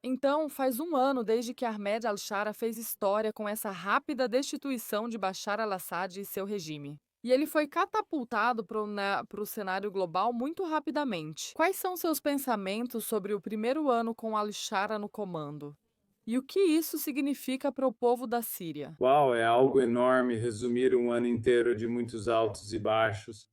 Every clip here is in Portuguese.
Então, faz um ano desde que Ahmed al-Shara fez história com essa rápida destituição de Bashar al-Assad e seu regime. E ele foi catapultado para o cenário global muito rapidamente. Quais são seus pensamentos sobre o primeiro ano com al-Shara no comando? E o que isso significa para o povo da Síria? Uau, é algo enorme resumir um ano inteiro de muitos altos e baixos.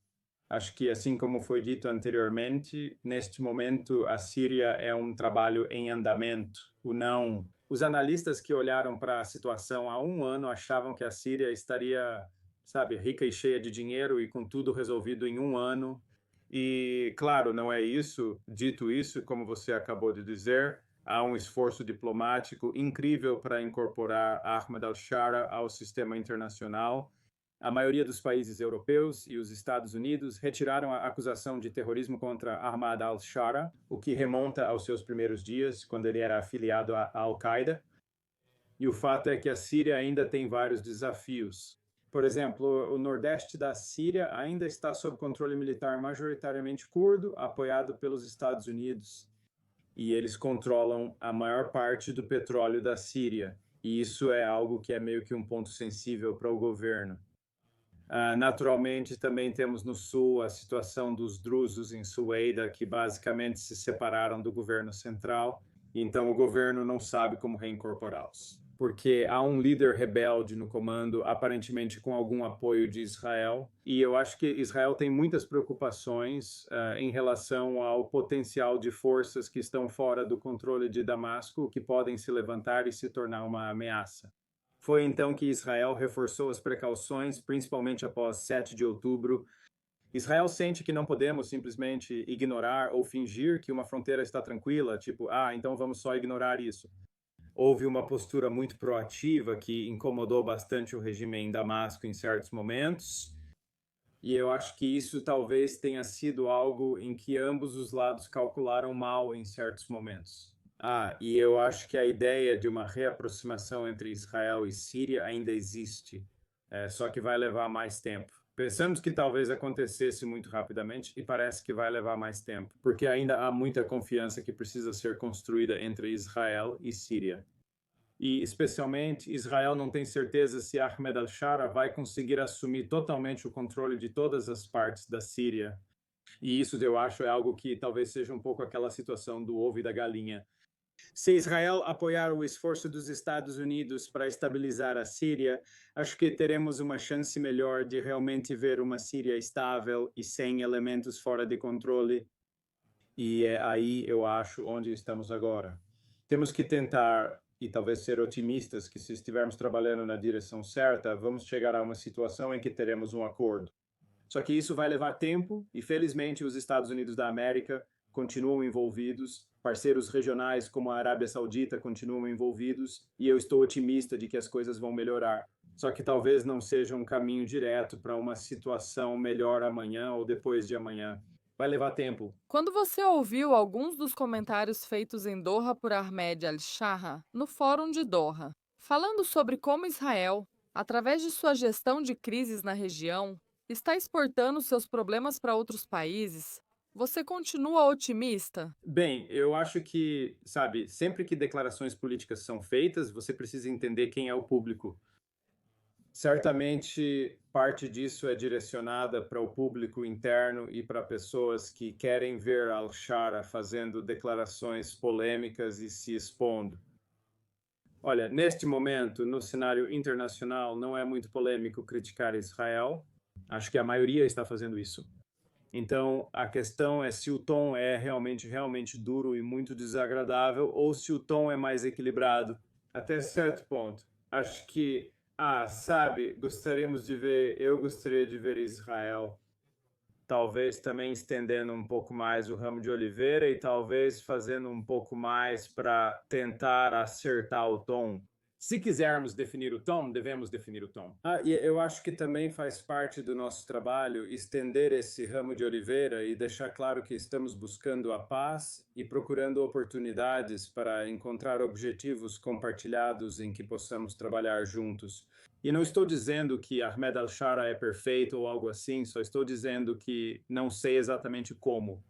Acho que, assim como foi dito anteriormente, neste momento a Síria é um trabalho em andamento. O não. Os analistas que olharam para a situação há um ano achavam que a Síria estaria, sabe, rica e cheia de dinheiro e com tudo resolvido em um ano. E, claro, não é isso. Dito isso, como você acabou de dizer, há um esforço diplomático incrível para incorporar Ahmed al-Shara ao sistema internacional. A maioria dos países europeus e os Estados Unidos retiraram a acusação de terrorismo contra Ahmad al-Shara, o que remonta aos seus primeiros dias, quando ele era afiliado à Al-Qaeda. E o fato é que a Síria ainda tem vários desafios. Por exemplo, o nordeste da Síria ainda está sob controle militar majoritariamente curdo, apoiado pelos Estados Unidos. E eles controlam a maior parte do petróleo da Síria. E isso é algo que é meio que um ponto sensível para o governo. Naturalmente, também temos no sul a situação dos drusos em Sueida, que basicamente se separaram do governo central, então o governo não sabe como reincorporá-los. Porque há um líder rebelde no comando, aparentemente com algum apoio de Israel, e eu acho que Israel tem muitas preocupações em relação ao potencial de forças que estão fora do controle de Damasco, que podem se levantar e se tornar uma ameaça. Foi então que Israel reforçou as precauções, principalmente após 7 de outubro. Israel sente que não podemos simplesmente ignorar ou fingir que uma fronteira está tranquila, tipo, então vamos só ignorar isso. Houve uma postura muito proativa que incomodou bastante o regime em Damasco em certos momentos, e eu acho que isso talvez tenha sido algo em que ambos os lados calcularam mal em certos momentos. E eu acho que a ideia de uma reaproximação entre Israel e Síria ainda existe, só que vai levar mais tempo. Pensamos que talvez acontecesse muito rapidamente e parece que vai levar mais tempo, porque ainda há muita confiança que precisa ser construída entre Israel e Síria. E, especialmente, Israel não tem certeza se Ahmed al-Shara vai conseguir assumir totalmente o controle de todas as partes da Síria. E isso, eu acho, é algo que talvez seja um pouco aquela situação do ovo e da galinha. Se Israel apoiar o esforço dos Estados Unidos para estabilizar a Síria, acho que teremos uma chance melhor de realmente ver uma Síria estável e sem elementos fora de controle. E é aí, eu acho, onde estamos agora. Temos que tentar e talvez ser otimistas que se estivermos trabalhando na direção certa, vamos chegar a uma situação em que teremos um acordo. Só que isso vai levar tempo e, felizmente, os Estados Unidos da América continuam envolvidos, parceiros regionais como a Arábia Saudita continuam envolvidos e eu estou otimista de que as coisas vão melhorar. Só que talvez não seja um caminho direto para uma situação melhor amanhã ou depois de amanhã. Vai levar tempo. Quando você ouviu alguns dos comentários feitos em Doha por Ahmed al-Shara no Fórum de Doha, falando sobre como Israel, através de sua gestão de crises na região, está exportando seus problemas para outros países, você continua otimista? Bem, eu acho que, sabe, sempre que declarações políticas são feitas, você precisa entender quem é o público. Certamente, parte disso é direcionada para o público interno e para pessoas que querem ver Al-Shara fazendo declarações polêmicas e se expondo. Olha, neste momento, no cenário internacional, não é muito polêmico criticar Israel. Acho que a maioria está fazendo isso. Então, a questão é se o tom é realmente duro e muito desagradável ou se o tom é mais equilibrado. Até certo ponto. Acho que, sabe, eu gostaria de ver Israel, talvez também estendendo um pouco mais o ramo de oliveira e talvez fazendo um pouco mais para tentar acertar o tom. Se quisermos definir o tom, devemos definir o tom. E eu acho que também faz parte do nosso trabalho estender esse ramo de oliveira e deixar claro que estamos buscando a paz e procurando oportunidades para encontrar objetivos compartilhados em que possamos trabalhar juntos. E não estou dizendo que Ahmed al-Shara é perfeito ou algo assim, só estou dizendo que não sei exatamente como.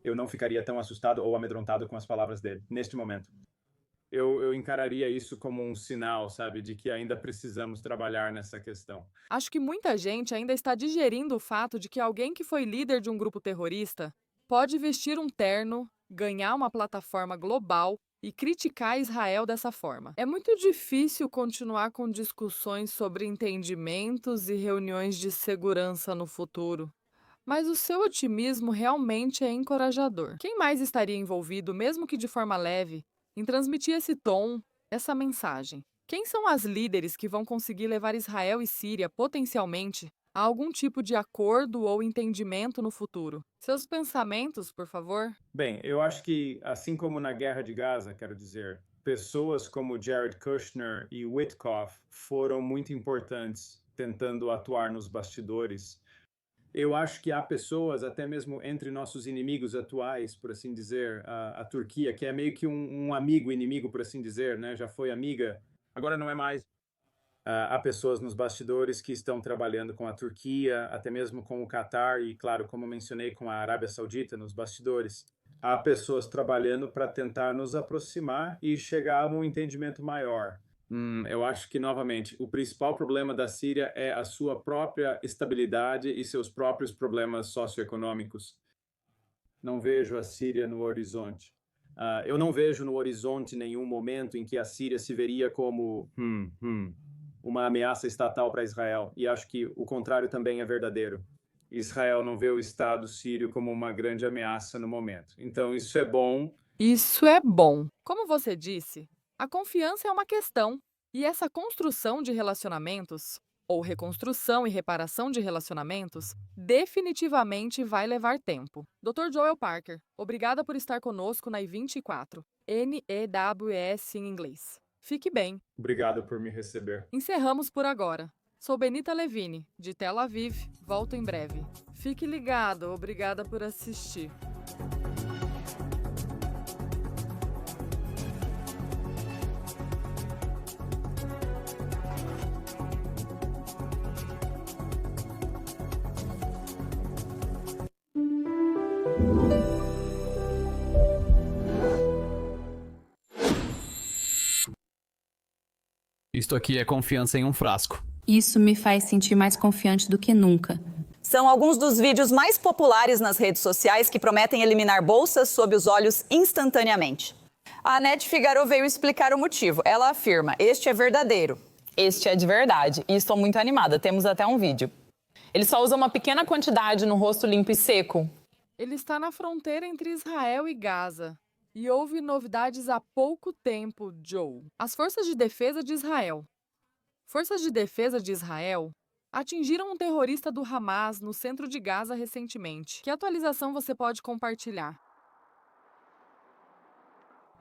Eu não ficaria tão assustado ou amedrontado com as palavras dele, neste momento. eu encararia isso como um sinal, sabe, de que ainda precisamos trabalhar nessa questão. Acho que muita gente ainda está digerindo o fato de que alguém que foi líder de um grupo terrorista pode vestir um terno, ganhar uma plataforma global e criticar Israel dessa forma. É muito difícil continuar com discussões sobre entendimentos e reuniões de segurança no futuro. Mas o seu otimismo realmente é encorajador. Quem mais estaria envolvido, mesmo que de forma leve, em transmitir esse tom, essa mensagem? Quem são as líderes que vão conseguir levar Israel e Síria, potencialmente, a algum tipo de acordo ou entendimento no futuro? Seus pensamentos, por favor? Bem, eu acho que, assim como na Guerra de Gaza, quero dizer, pessoas como Jared Kushner e Witkoff foram muito importantes tentando atuar nos bastidores. Eu acho que há pessoas, até mesmo entre nossos inimigos atuais, por assim dizer, a Turquia, que é meio que um amigo inimigo, por assim dizer, né? Já foi amiga, agora não é mais. Há pessoas nos bastidores que estão trabalhando com a Turquia, até mesmo com o Catar e, claro, como mencionei, com a Arábia Saudita nos bastidores. Há pessoas trabalhando para tentar nos aproximar e chegar a um entendimento maior. Eu acho que, novamente, o principal problema da Síria é a sua própria estabilidade e seus próprios problemas socioeconômicos. Não vejo a Síria no horizonte. Eu não vejo no horizonte nenhum momento em que a Síria se veria como uma ameaça estatal para Israel. E acho que o contrário também é verdadeiro. Israel não vê o Estado sírio como uma grande ameaça no momento. Então, isso é bom. Isso é bom. Como você disse, a confiança é uma questão, e essa construção de relacionamentos, ou reconstrução e reparação de relacionamentos, definitivamente vai levar tempo. Dr. Joel Parker, obrigada por estar conosco na I24, NEWS em inglês. Fique bem. Obrigado por me receber. Encerramos por agora. Sou Benita Levine, de Tel Aviv. Volto em breve. Fique ligado. Obrigada por assistir. Isto aqui é confiança em um frasco. Isso me faz sentir mais confiante do que nunca. São alguns dos vídeos mais populares nas redes sociais que prometem eliminar bolsas sob os olhos instantaneamente. A Anete Figaro veio explicar o motivo. Ela afirma: este é verdadeiro. Este é de verdade. E estou muito animada. Temos até um vídeo. Ele só usa uma pequena quantidade no rosto limpo e seco. Ele está na fronteira entre Israel e Gaza. E houve novidades há pouco tempo, Joe. As Forças de Defesa de Israel. Forças de Defesa de Israel atingiram um terrorista do Hamas no centro de Gaza recentemente. Que atualização você pode compartilhar?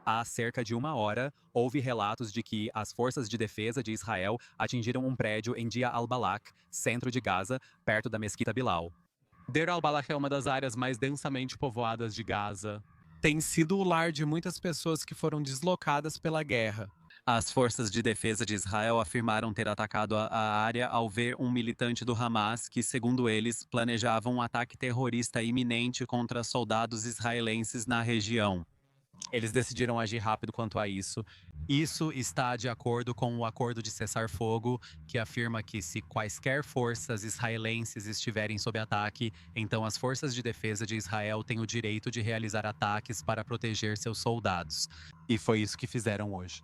Há cerca de uma hora, houve relatos de que as forças de defesa de Israel atingiram um prédio em Dia al-Balak, centro de Gaza, perto da Mesquita Bilal. Deir al-Balak é uma das áreas mais densamente povoadas de Gaza. Tem sido o lar de muitas pessoas que foram deslocadas pela guerra. As forças de defesa de Israel afirmaram ter atacado a área ao ver um militante do Hamas que, segundo eles, planejava um ataque terrorista iminente contra soldados israelenses na região. Eles decidiram agir rápido quanto a isso. Isso está de acordo com o acordo de cessar-fogo, que afirma que se quaisquer forças israelenses estiverem sob ataque, então as forças de defesa de Israel têm o direito de realizar ataques para proteger seus soldados. E foi isso que fizeram hoje.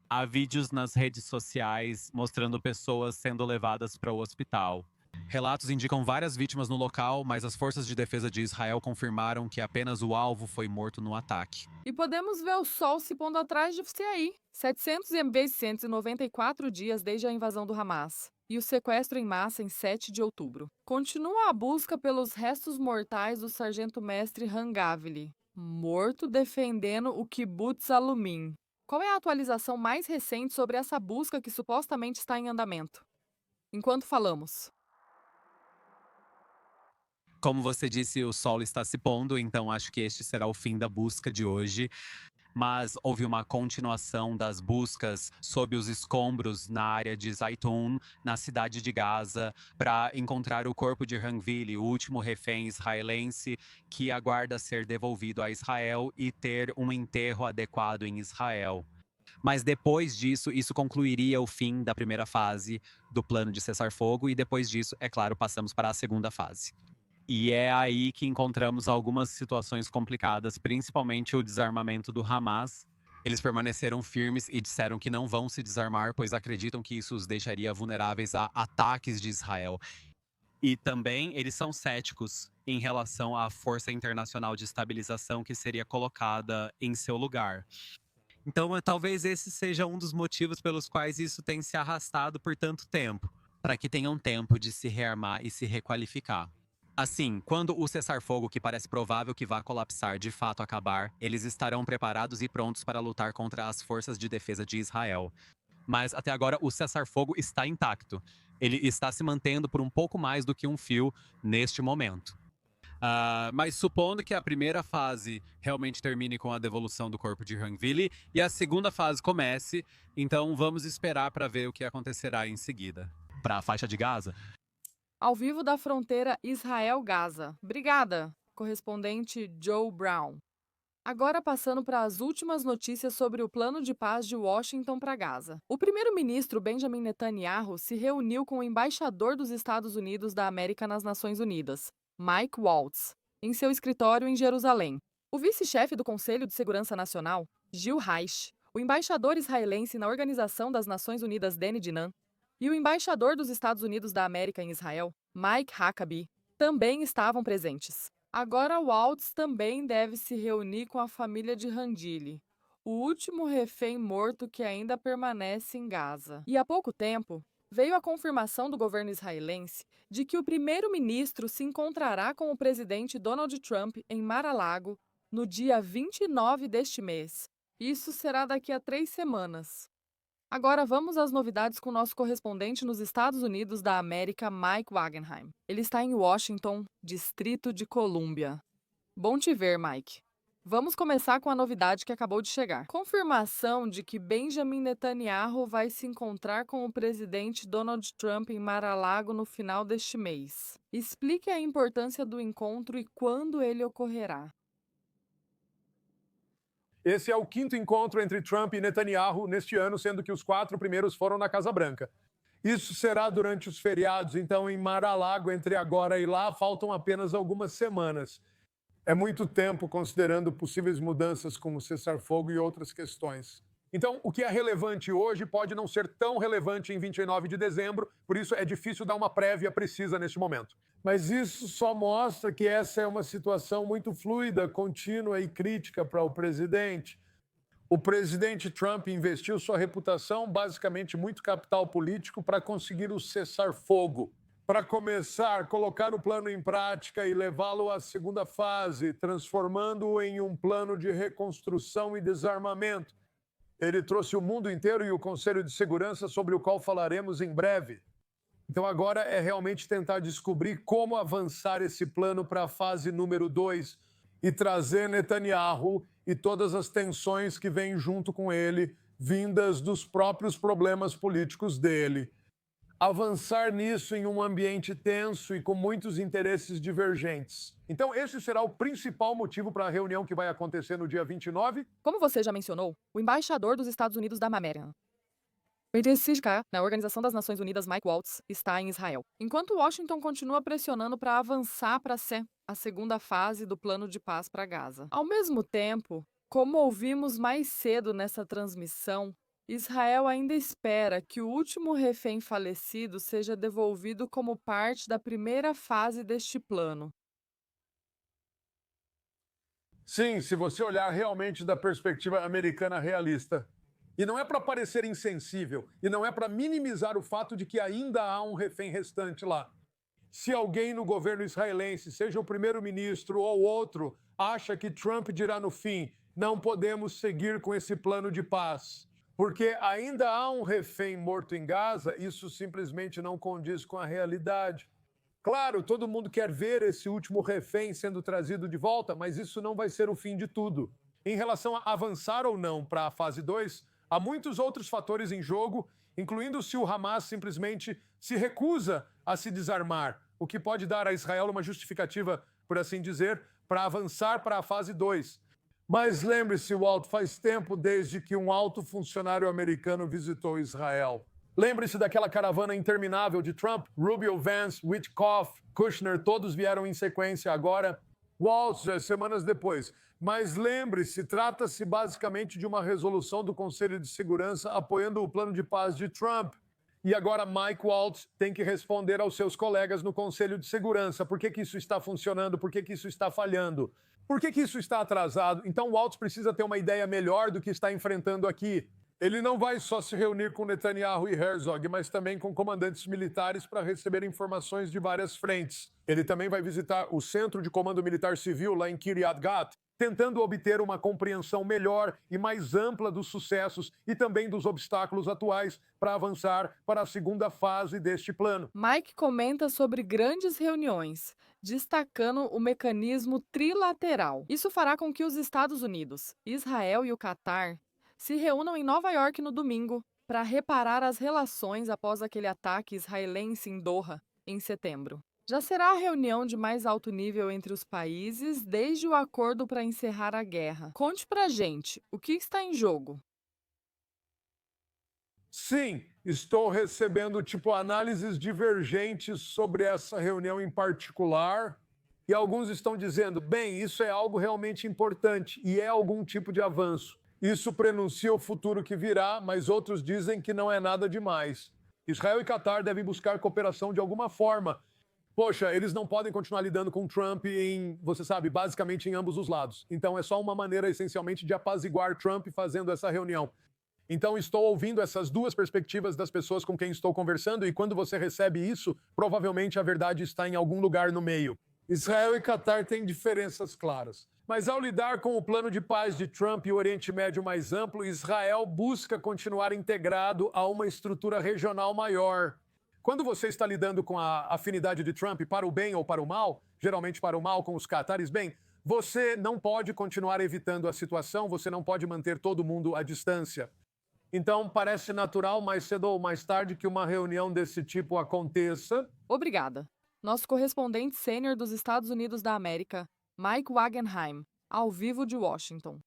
Há vídeos nas redes sociais mostrando pessoas sendo levadas para o hospital. Relatos indicam várias vítimas no local, mas as forças de defesa de Israel confirmaram que apenas o alvo foi morto no ataque. E podemos ver o sol se pondo atrás de você aí. 794 dias desde a invasão do Hamas e o sequestro em massa em 7 de outubro. Continua a busca pelos restos mortais do sargento-mestre Hangavli, morto defendendo o kibbutz Alumim. Qual é a atualização mais recente sobre essa busca que supostamente está em andamento? Enquanto falamos. Como você disse, o sol está se pondo, então acho que este será o fim da busca de hoje. mas houve uma continuação das buscas sob os escombros na área de Zaitun, na cidade de Gaza, para encontrar o corpo de Hanvili, o último refém israelense que aguarda ser devolvido a Israel e ter um enterro adequado em Israel. Mas depois disso, isso concluiria o fim da primeira fase do plano de cessar-fogo e depois disso, é claro, passamos para a segunda fase. E é aí que encontramos algumas situações complicadas, principalmente o desarmamento do Hamas. Eles permaneceram firmes e disseram que não vão se desarmar, pois acreditam que isso os deixaria vulneráveis a ataques de Israel. E também eles são céticos em relação à força internacional de estabilização que seria colocada em seu lugar. Então, talvez esse seja um dos motivos pelos quais isso tem se arrastado por tanto tempo, para que tenham tempo de se rearmar e se requalificar. Assim, quando o cessar-fogo, que parece provável que vá colapsar, de fato acabar, eles estarão preparados e prontos para lutar contra as forças de defesa de Israel. Mas até agora o cessar-fogo está intacto. Ele está se mantendo por um pouco mais do que um fio neste momento. Mas supondo que a primeira fase realmente termine com a devolução do corpo de Hanvili e a segunda fase comece, então vamos esperar para ver o que acontecerá em seguida. Para a faixa de Gaza, Ao vivo da fronteira Israel-Gaza. Obrigada, correspondente Joe Brown. Agora passando para as últimas notícias sobre o plano de paz de Washington para Gaza. O primeiro-ministro Benjamin Netanyahu se reuniu com o embaixador dos Estados Unidos da América nas Nações Unidas, Mike Waltz, em seu escritório em Jerusalém. O vice-chefe do Conselho de Segurança Nacional, Gil Reich, o embaixador israelense na Organização das Nações Unidas, Danny Dinan, e o embaixador dos Estados Unidos da América em Israel, Mike Huckabee, também estavam presentes. Agora Waltz também deve se reunir com a família de Handili, o último refém morto que ainda permanece em Gaza. E há pouco tempo, veio a confirmação do governo israelense de que o primeiro-ministro se encontrará com o presidente Donald Trump em Mar-a-Lago no dia 29 deste mês. Isso será daqui a 3 semanas. Agora vamos às novidades com o nosso correspondente nos Estados Unidos da América, Mike Wagenheim. Ele está em Washington, Distrito de Colômbia. Bom te ver, Mike. Vamos começar com a novidade que acabou de chegar. Confirmação de que Benjamin Netanyahu vai se encontrar com o presidente Donald Trump em Mar-a-Lago no final deste mês. Explique a importância do encontro e quando ele ocorrerá. Esse é o quinto encontro entre Trump e Netanyahu neste ano, sendo que os 4 primeiros foram na Casa Branca. Isso será durante os feriados, então em Mar-a-Lago, entre agora e lá, faltam apenas algumas semanas. É muito tempo, considerando possíveis mudanças como cessar-fogo e outras questões. Então, o que é relevante hoje pode não ser tão relevante em 29 de dezembro, por isso é difícil dar uma prévia precisa neste momento. Mas isso só mostra que essa é uma situação muito fluida, contínua e crítica para o presidente. O presidente Trump investiu sua reputação, basicamente muito capital político, para conseguir o cessar-fogo. Para começar, colocar o plano em prática e levá-lo à segunda fase, transformando-o em um plano de reconstrução e desarmamento. Ele trouxe o mundo inteiro e o Conselho de Segurança, sobre o qual falaremos em breve. Então agora é realmente tentar descobrir como avançar esse plano para a fase número 2 e trazer Netanyahu e todas as tensões que vêm junto com ele, vindas dos próprios problemas políticos dele. Avançar nisso em um ambiente tenso e com muitos interesses divergentes. Então esse será o principal motivo para a reunião que vai acontecer no dia 29. Como você já mencionou, o embaixador dos Estados Unidos da América, na Organização das Nações Unidas, Mike Waltz, está em Israel. Enquanto Washington continua pressionando para avançar para a segunda fase do plano de paz para Gaza. Ao mesmo tempo, como ouvimos mais cedo nessa transmissão, Israel ainda espera que o último refém falecido seja devolvido como parte da primeira fase deste plano. Sim, se você olhar realmente da perspectiva americana realista. E não é para parecer insensível, e não é para minimizar o fato de que ainda há um refém restante lá. Se alguém no governo israelense, seja o primeiro-ministro ou outro, acha que Trump dirá no fim, não podemos seguir com esse plano de paz, porque ainda há um refém morto em Gaza, isso simplesmente não condiz com a realidade. Claro, todo mundo quer ver esse último refém sendo trazido de volta, mas isso não vai ser o fim de tudo. Em relação a avançar ou não para a fase 2, há muitos outros fatores em jogo, incluindo se o Hamas simplesmente se recusa a se desarmar, o que pode dar a Israel uma justificativa, por assim dizer, para avançar para a fase 2. Mas lembre-se, Walt, faz tempo desde que um alto funcionário americano visitou Israel. Lembre-se daquela caravana interminável de Trump, Rubio, Vance, Witkoff, Kushner, todos vieram em sequência agora. Waltz, semanas depois. Mas lembre-se, trata-se basicamente de uma resolução do Conselho de Segurança apoiando o plano de paz de Trump. E agora Mike Waltz tem que responder aos seus colegas no Conselho de Segurança. Por que isso está funcionando? Por que isso está falhando? Por que isso está atrasado? Então Waltz precisa ter uma ideia melhor do que está enfrentando aqui. Ele não vai só se reunir com Netanyahu e Herzog, mas também com comandantes militares para receber informações de várias frentes. Ele também vai visitar o Centro de Comando Militar Civil lá em Kiryat Gat, tentando obter uma compreensão melhor e mais ampla dos sucessos e também dos obstáculos atuais para avançar para a segunda fase deste plano. Mike comenta sobre grandes reuniões, destacando o mecanismo trilateral. Isso fará com que os Estados Unidos, Israel e o Catar se reúnam em Nova York no domingo para reparar as relações após aquele ataque israelense em Doha, em setembro. Já será a reunião de mais alto nível entre os países desde o acordo para encerrar a guerra. Conte pra gente, o que está em jogo? Sim, estou recebendo análises divergentes sobre essa reunião em particular. E alguns estão dizendo, bem, isso é algo realmente importante e é algum tipo de avanço. Isso prenuncia o futuro que virá, mas outros dizem que não é nada demais. Israel e Catar devem buscar cooperação de alguma forma. Poxa, eles não podem continuar lidando com Trump basicamente em ambos os lados. Então é só uma maneira, essencialmente, de apaziguar Trump fazendo essa reunião. Então estou ouvindo essas duas perspectivas das pessoas com quem estou conversando e quando você recebe isso, provavelmente a verdade está em algum lugar no meio. Israel e Catar têm diferenças claras. Mas ao lidar com o plano de paz de Trump e o Oriente Médio mais amplo, Israel busca continuar integrado a uma estrutura regional maior. Quando você está lidando com a afinidade de Trump para o bem ou para o mal, geralmente para o mal com os catares, bem, você não pode continuar evitando a situação, você não pode manter todo mundo à distância. Então, parece natural, mais cedo ou mais tarde, que uma reunião desse tipo aconteça. Obrigada. Nosso correspondente sênior dos Estados Unidos da América, Mike Wagenheim, ao vivo de Washington.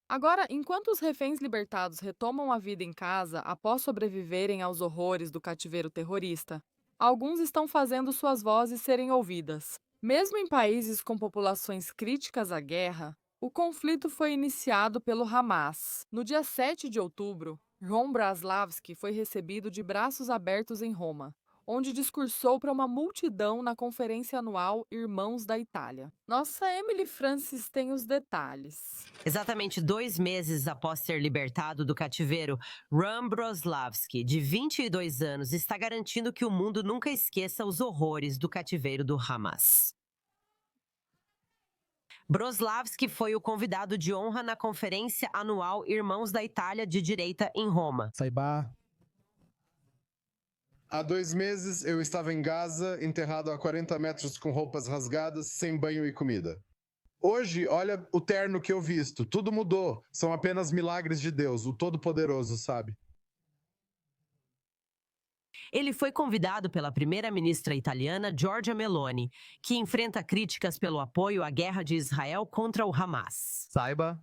Agora, enquanto os reféns libertados retomam a vida em casa após sobreviverem aos horrores do cativeiro terrorista, alguns estão fazendo suas vozes serem ouvidas. Mesmo em países com populações críticas à guerra, o conflito foi iniciado pelo Hamas. No dia 7 de outubro, Ron Braslavsky foi recebido de braços abertos em Roma, onde discursou para uma multidão na conferência anual Irmãos da Itália. Nossa Emily Francis tem os detalhes. Exatamente 2 meses após ser libertado do cativeiro, Ron Braslavsky, de 22 anos, está garantindo que o mundo nunca esqueça os horrores do cativeiro do Hamas. Braslavsky foi o convidado de honra na conferência anual Irmãos da Itália de Direita em Roma. Saiba. Há 2 meses eu estava em Gaza, enterrado a 40 metros com roupas rasgadas, sem banho e comida. Hoje, olha o terno que eu visto. Tudo mudou. São apenas milagres de Deus, o Todo-Poderoso, sabe? Ele foi convidado pela primeira-ministra italiana Giorgia Meloni, que enfrenta críticas pelo apoio à guerra de Israel contra o Hamas. Saiba.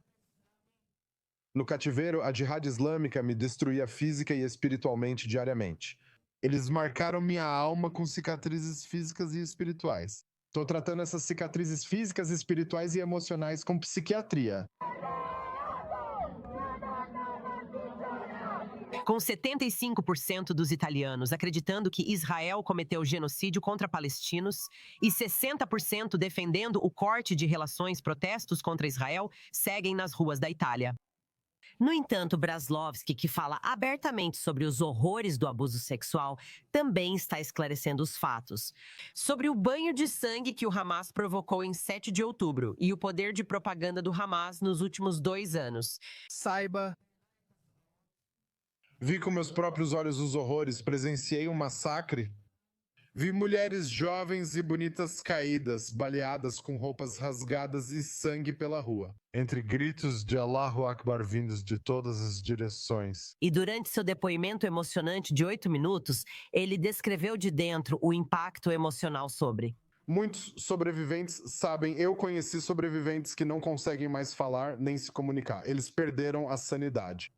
No cativeiro, a Jihad Islâmica me destruía física e espiritualmente diariamente. Eles marcaram minha alma com cicatrizes físicas e espirituais. Estou tratando essas cicatrizes físicas, espirituais e emocionais com psiquiatria. Com 75% dos italianos acreditando que Israel cometeu genocídio contra palestinos e 60% defendendo o corte de relações, protestos contra Israel seguem nas ruas da Itália. No entanto, Braslavsky, que fala abertamente sobre os horrores do abuso sexual, também está esclarecendo os fatos. Sobre o banho de sangue que o Hamas provocou em 7 de outubro e o poder de propaganda do Hamas nos últimos 2 anos. Saiba. Vi com meus próprios olhos os horrores, presenciei um massacre. Vi mulheres jovens e bonitas caídas, baleadas com roupas rasgadas e sangue pela rua, entre gritos de Allahu Akbar vindos de todas as direções. E durante seu depoimento emocionante de 8 minutos, ele descreveu de dentro o impacto emocional sobre. Muitos sobreviventes sabem, eu conheci sobreviventes que não conseguem mais falar nem se comunicar. Eles perderam a sanidade.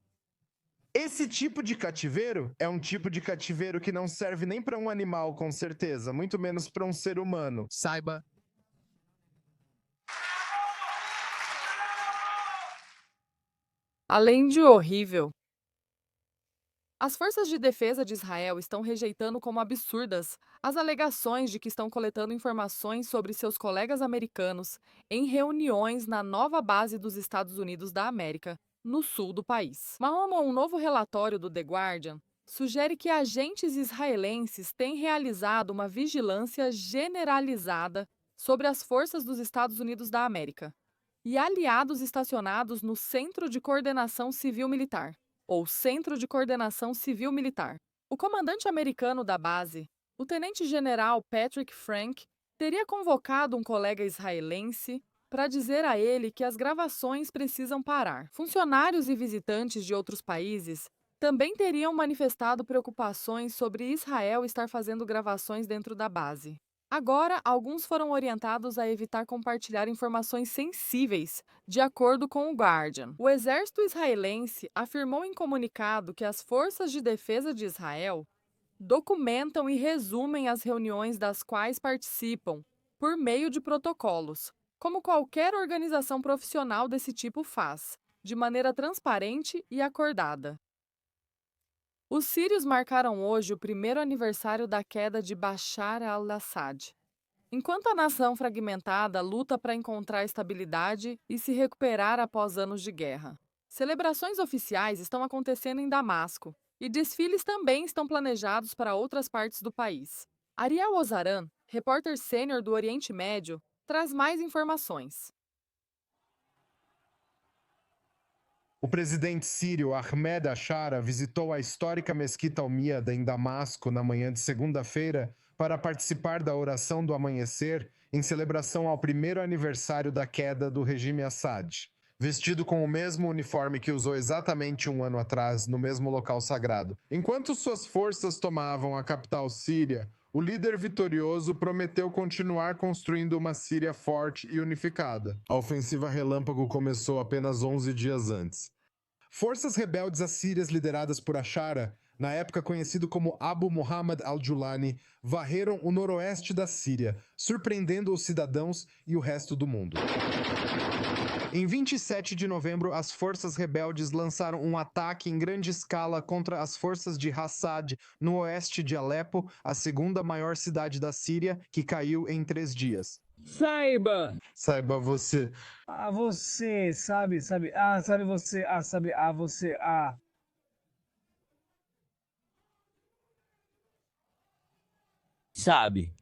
Esse tipo de cativeiro é um tipo de cativeiro que não serve nem para um animal, com certeza, muito menos para um ser humano. Saiba. Além de horrível, as forças de defesa de Israel estão rejeitando como absurdas as alegações de que estão coletando informações sobre seus colegas americanos em reuniões na nova base dos Estados Unidos da América, no sul do país. Um novo relatório do The Guardian sugere que agentes israelenses têm realizado uma vigilância generalizada sobre as forças dos Estados Unidos da América e aliados estacionados no Centro de Coordenação Civil-Militar, ou Centro de Coordenação Civil-Militar. O comandante americano da base, o tenente-general Patrick Frank, teria convocado um colega israelense para dizer a ele que as gravações precisam parar. Funcionários e visitantes de outros países também teriam manifestado preocupações sobre Israel estar fazendo gravações dentro da base. Agora, alguns foram orientados a evitar compartilhar informações sensíveis, de acordo com o Guardian. O exército israelense afirmou em comunicado que as forças de defesa de Israel documentam e resumem as reuniões das quais participam por meio de protocolos, como qualquer organização profissional desse tipo faz, de maneira transparente e acordada. Os sírios marcaram hoje o primeiro aniversário da queda de Bashar al-Assad. Enquanto a nação fragmentada luta para encontrar estabilidade e se recuperar após anos de guerra. Celebrações oficiais estão acontecendo em Damasco e desfiles também estão planejados para outras partes do país. Ariel Ozaran, repórter sênior do Oriente Médio, traz mais informações. O presidente sírio Ahmed Ashara visitou a histórica Mesquita Almiyada em Damasco na manhã de segunda-feira para participar da oração do amanhecer em celebração ao primeiro aniversário da queda do regime Assad, vestido com o mesmo uniforme que usou exatamente um ano atrás no mesmo local sagrado. Enquanto suas forças tomavam a capital síria, o líder vitorioso prometeu continuar construindo uma Síria forte e unificada. A ofensiva relâmpago começou apenas 11 dias antes. Forças rebeldes assírias lideradas por Ashara, na época conhecido como Abu Muhammad al-Julani, varreram o noroeste da Síria, surpreendendo os cidadãos e o resto do mundo. Em 27 de novembro, as forças rebeldes lançaram um ataque em grande escala contra as forças de Assad no oeste de Alepo, a segunda maior cidade da Síria, que caiu em 3 dias. Saiba você. Você, sabe, sabe você, você, Sabe.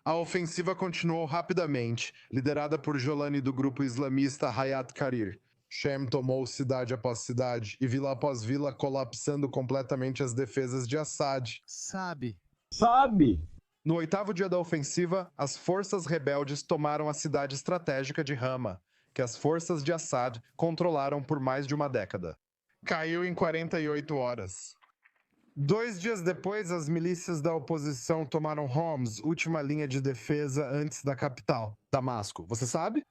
A ofensiva continuou rapidamente, liderada por Jolani do grupo islamista Hayat Tahrir. Shem tomou cidade após cidade e vila após vila, colapsando completamente as defesas de Assad. Sabe. No 8º dia da ofensiva, as forças rebeldes tomaram a cidade estratégica de Hama, que as forças de Assad controlaram por mais de uma década. Caiu em 48 horas. 2 dias depois, as milícias da oposição tomaram Homs, última linha de defesa antes da capital, Damasco. Você sabe?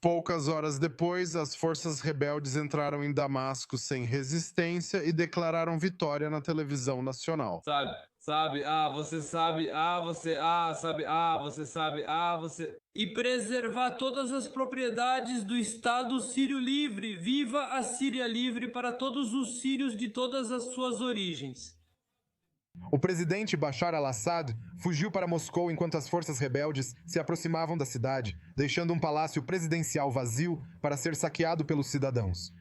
Poucas horas depois, as forças rebeldes entraram em Damasco sem resistência e declararam vitória na televisão nacional. Sabe, você sabe, você, sabe, você sabe, você... E preservar todas as propriedades do Estado Sírio Livre. Viva a Síria Livre para todos os sírios de todas as suas origens. O presidente Bashar al-Assad fugiu para Moscou enquanto as forças rebeldes se aproximavam da cidade, deixando um palácio presidencial vazio para ser saqueado pelos cidadãos.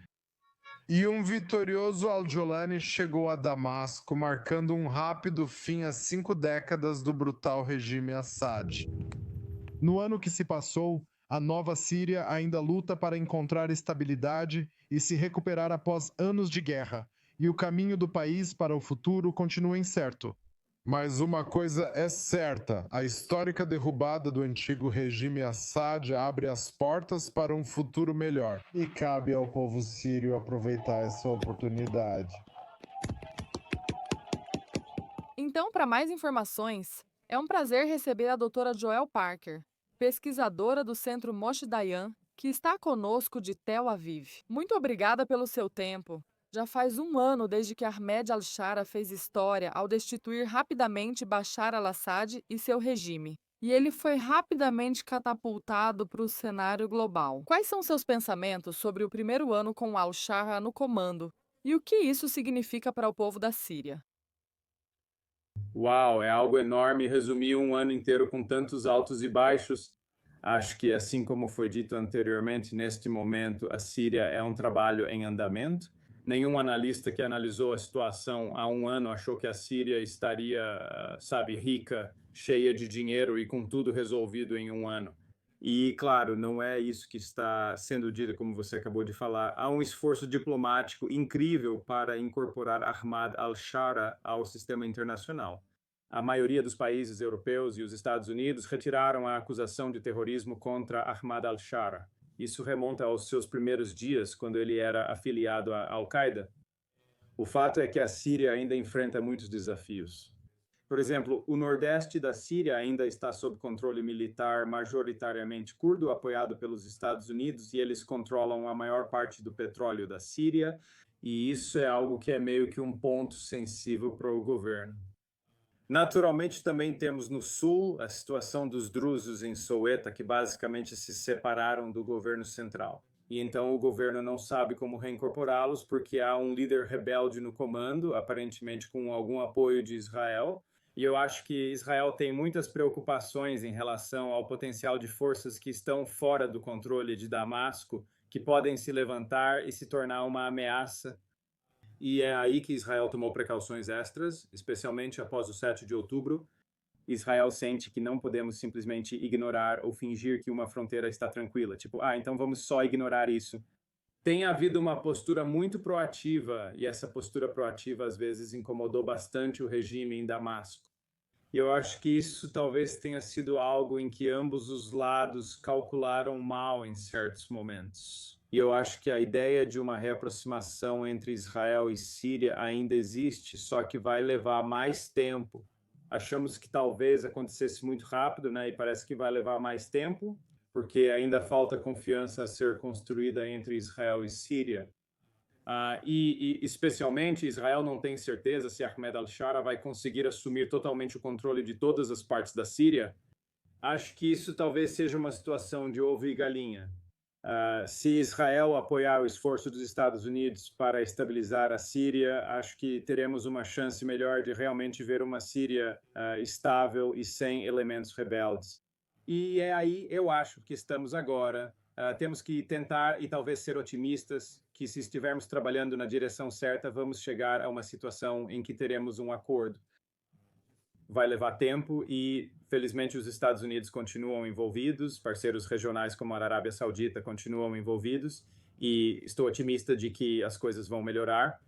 E um vitorioso al-Jolani chegou a Damasco, marcando um rápido fim a 5 décadas do brutal regime Assad. No ano que se passou, a nova Síria ainda luta para encontrar estabilidade e se recuperar após anos de guerra, e o caminho do país para o futuro continua incerto. Mas uma coisa é certa, a histórica derrubada do antigo regime Assad abre as portas para um futuro melhor. E cabe ao povo sírio aproveitar essa oportunidade. Então, para mais informações, é um prazer receber a doutora Joelle Parker, pesquisadora do Centro Moshe Dayan, que está conosco de Tel Aviv. Muito obrigada pelo seu tempo. Já faz um ano desde que Ahmed al-Shara fez história ao destituir rapidamente Bashar al-Assad e seu regime. E ele foi rapidamente catapultado para o cenário global. Quais são seus pensamentos sobre o primeiro ano com al-Shara no comando? E o que isso significa para o povo da Síria? Uau, é algo enorme resumir um ano inteiro com tantos altos e baixos. Acho que, assim como foi dito anteriormente, neste momento a Síria é um trabalho em andamento. Nenhum analista que analisou a situação há um ano achou que a Síria estaria, rica, cheia de dinheiro e com tudo resolvido em um ano. E, claro, não é isso que está sendo dito, como você acabou de falar. Há um esforço diplomático incrível para incorporar Ahmad al-Shara ao sistema internacional. A maioria dos países europeus e os Estados Unidos retiraram a acusação de terrorismo contra Ahmad al-Shara. Isso remonta aos seus primeiros dias, quando ele era afiliado à Al-Qaeda. O fato é que a Síria ainda enfrenta muitos desafios. Por exemplo, o nordeste da Síria ainda está sob controle militar majoritariamente curdo, apoiado pelos Estados Unidos, e eles controlam a maior parte do petróleo da Síria, e isso é algo que é meio que um ponto sensível para o governo. Naturalmente, também temos no sul a situação dos drusos em Soweto, que basicamente se separaram do governo central. E então o governo não sabe como reincorporá-los, porque há um líder rebelde no comando, aparentemente com algum apoio de Israel. E eu acho que Israel tem muitas preocupações em relação ao potencial de forças que estão fora do controle de Damasco, que podem se levantar e se tornar uma ameaça. E é aí que Israel tomou precauções extras, especialmente após o 7 de outubro. Israel sente que não podemos simplesmente ignorar ou fingir que uma fronteira está tranquila. Tipo, então vamos só ignorar isso. Tem havido uma postura muito proativa, e essa postura proativa às vezes incomodou bastante o regime em Damasco. E eu acho que isso talvez tenha sido algo em que ambos os lados calcularam mal em certos momentos. E eu acho que a ideia de uma reaproximação entre Israel e Síria ainda existe, só que vai levar mais tempo. Achamos que talvez acontecesse muito rápido, né? E parece que vai levar mais tempo, porque ainda falta confiança a ser construída entre Israel e Síria. E especialmente, Israel não tem certeza se Ahmed al-Shara vai conseguir assumir totalmente o controle de todas as partes da Síria. Acho que isso talvez seja uma situação de ovo e galinha. Se Israel apoiar o esforço dos Estados Unidos para estabilizar a Síria, acho que teremos uma chance melhor de realmente ver uma Síria estável e sem elementos rebeldes. E é aí, eu acho que estamos agora. Temos que tentar e talvez ser otimistas, que se estivermos trabalhando na direção certa, vamos chegar a uma situação em que teremos um acordo. Vai levar tempo e, felizmente, os Estados Unidos continuam envolvidos, parceiros regionais como a Arábia Saudita continuam envolvidos, e estou otimista de que as coisas vão melhorar.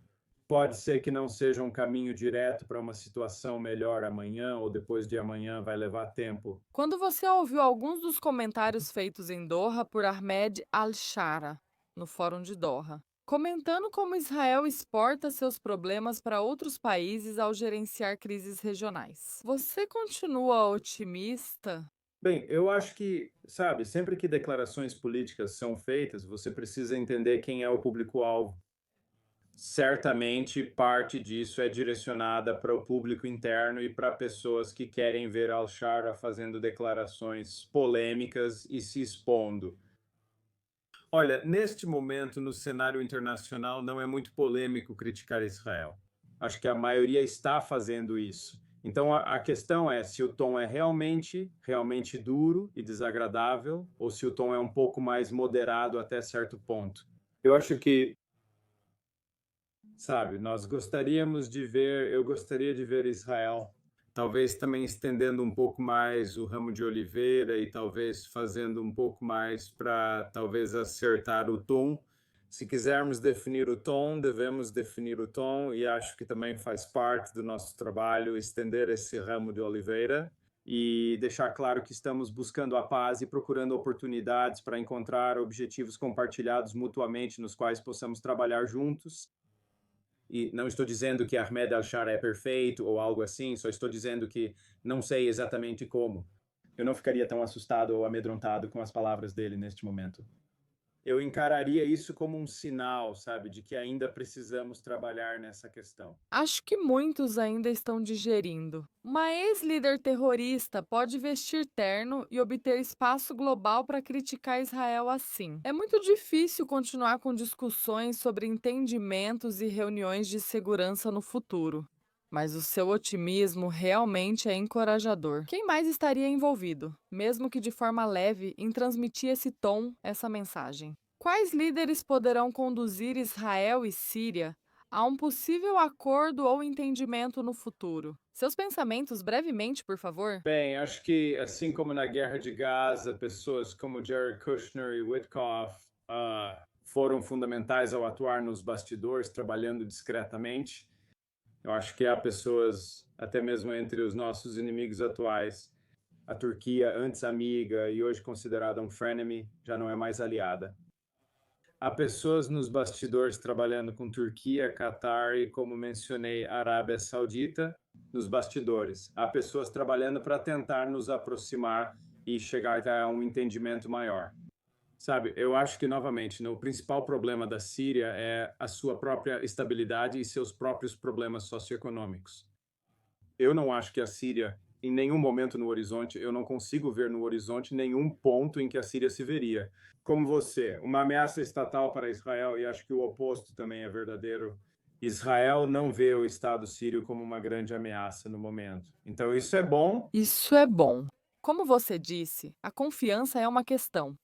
Pode ser que não seja um caminho direto para uma situação melhor amanhã ou depois de amanhã, vai levar tempo. Quando você ouviu alguns dos comentários feitos em Doha por Ahmed al-Shara, no Fórum de Doha, comentando como Israel exporta seus problemas para outros países ao gerenciar crises regionais, você continua otimista? Bem, eu acho que, sempre que declarações políticas são feitas, você precisa entender quem é o público-alvo. Certamente, parte disso é direcionada para o público interno e para pessoas que querem ver al-Shara fazendo declarações polêmicas e se expondo. Olha, neste momento, no cenário internacional, não é muito polêmico criticar Israel. Acho que a maioria está fazendo isso. Então, a questão é se o tom é realmente duro e desagradável, ou se o tom é um pouco mais moderado até certo ponto. Eu acho que, eu gostaria de ver Israel talvez também estendendo um pouco mais o ramo de oliveira e talvez fazendo um pouco mais para talvez acertar o tom, Se quisermos definir o tom, devemos definir o tom, e acho que também faz parte do nosso trabalho estender esse ramo de oliveira e deixar claro que estamos buscando a paz e procurando oportunidades para encontrar objetivos compartilhados mutuamente nos quais possamos trabalhar juntos. E não estou dizendo que Ahmed al-Shara é perfeito ou algo assim, só estou dizendo que não sei exatamente como. Eu não ficaria tão assustado ou amedrontado com as palavras dele neste momento. Eu encararia isso como um sinal, sabe, de que ainda precisamos trabalhar nessa questão. Acho que muitos ainda estão digerindo. Uma ex-líder terrorista pode vestir terno e obter espaço global para criticar Israel assim. É muito difícil continuar com discussões sobre entendimentos e reuniões de segurança no futuro. Mas o seu otimismo realmente é encorajador. Quem mais estaria envolvido, mesmo que de forma leve, em transmitir esse tom, essa mensagem? Quais líderes poderão conduzir Israel e Síria a um possível acordo ou entendimento no futuro? Seus pensamentos brevemente, por favor? Bem, acho que assim como na Guerra de Gaza, pessoas como Jared Kushner e Witkoff foram fundamentais ao atuar nos bastidores, trabalhando discretamente. Eu acho que há pessoas, até mesmo entre os nossos inimigos atuais, a Turquia, antes amiga e hoje considerada um frenemy, já não é mais aliada. Há pessoas nos bastidores trabalhando com Turquia, Catar e, como mencionei, Arábia Saudita, nos bastidores. Há pessoas trabalhando para tentar nos aproximar e chegar a um entendimento maior. Sabe, eu acho que, novamente, o principal problema da Síria é a sua própria estabilidade e seus próprios problemas socioeconômicos. Eu não acho que a Síria, em nenhum momento no horizonte, eu não consigo ver no horizonte nenhum ponto em que a Síria se veria. Como você, uma ameaça estatal para Israel, e acho que o oposto também é verdadeiro. Israel não vê o Estado sírio como uma grande ameaça no momento. Então, isso é bom. Isso é bom. Como você disse, a confiança é uma questão.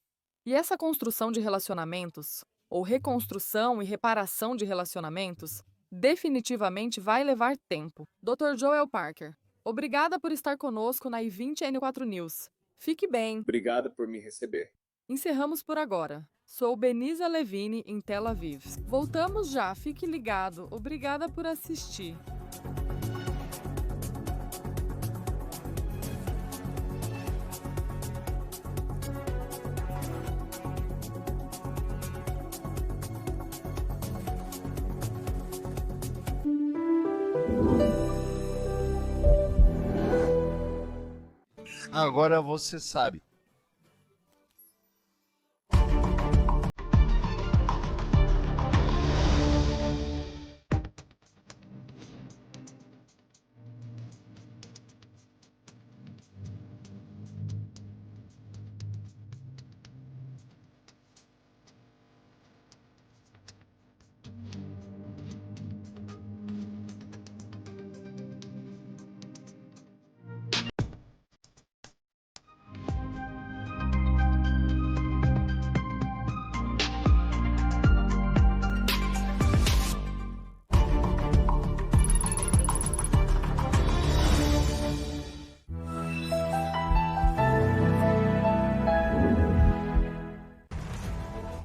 E essa construção de relacionamentos, ou reconstrução e reparação de relacionamentos, definitivamente vai levar tempo. Dr. Joel Parker, obrigada por estar conosco na i20N4 News. Fique bem. Obrigado por me receber. Encerramos por agora. Sou Benisa Levine, em Tel Aviv. Voltamos já, fique ligado. Obrigada por assistir. Agora você sabe.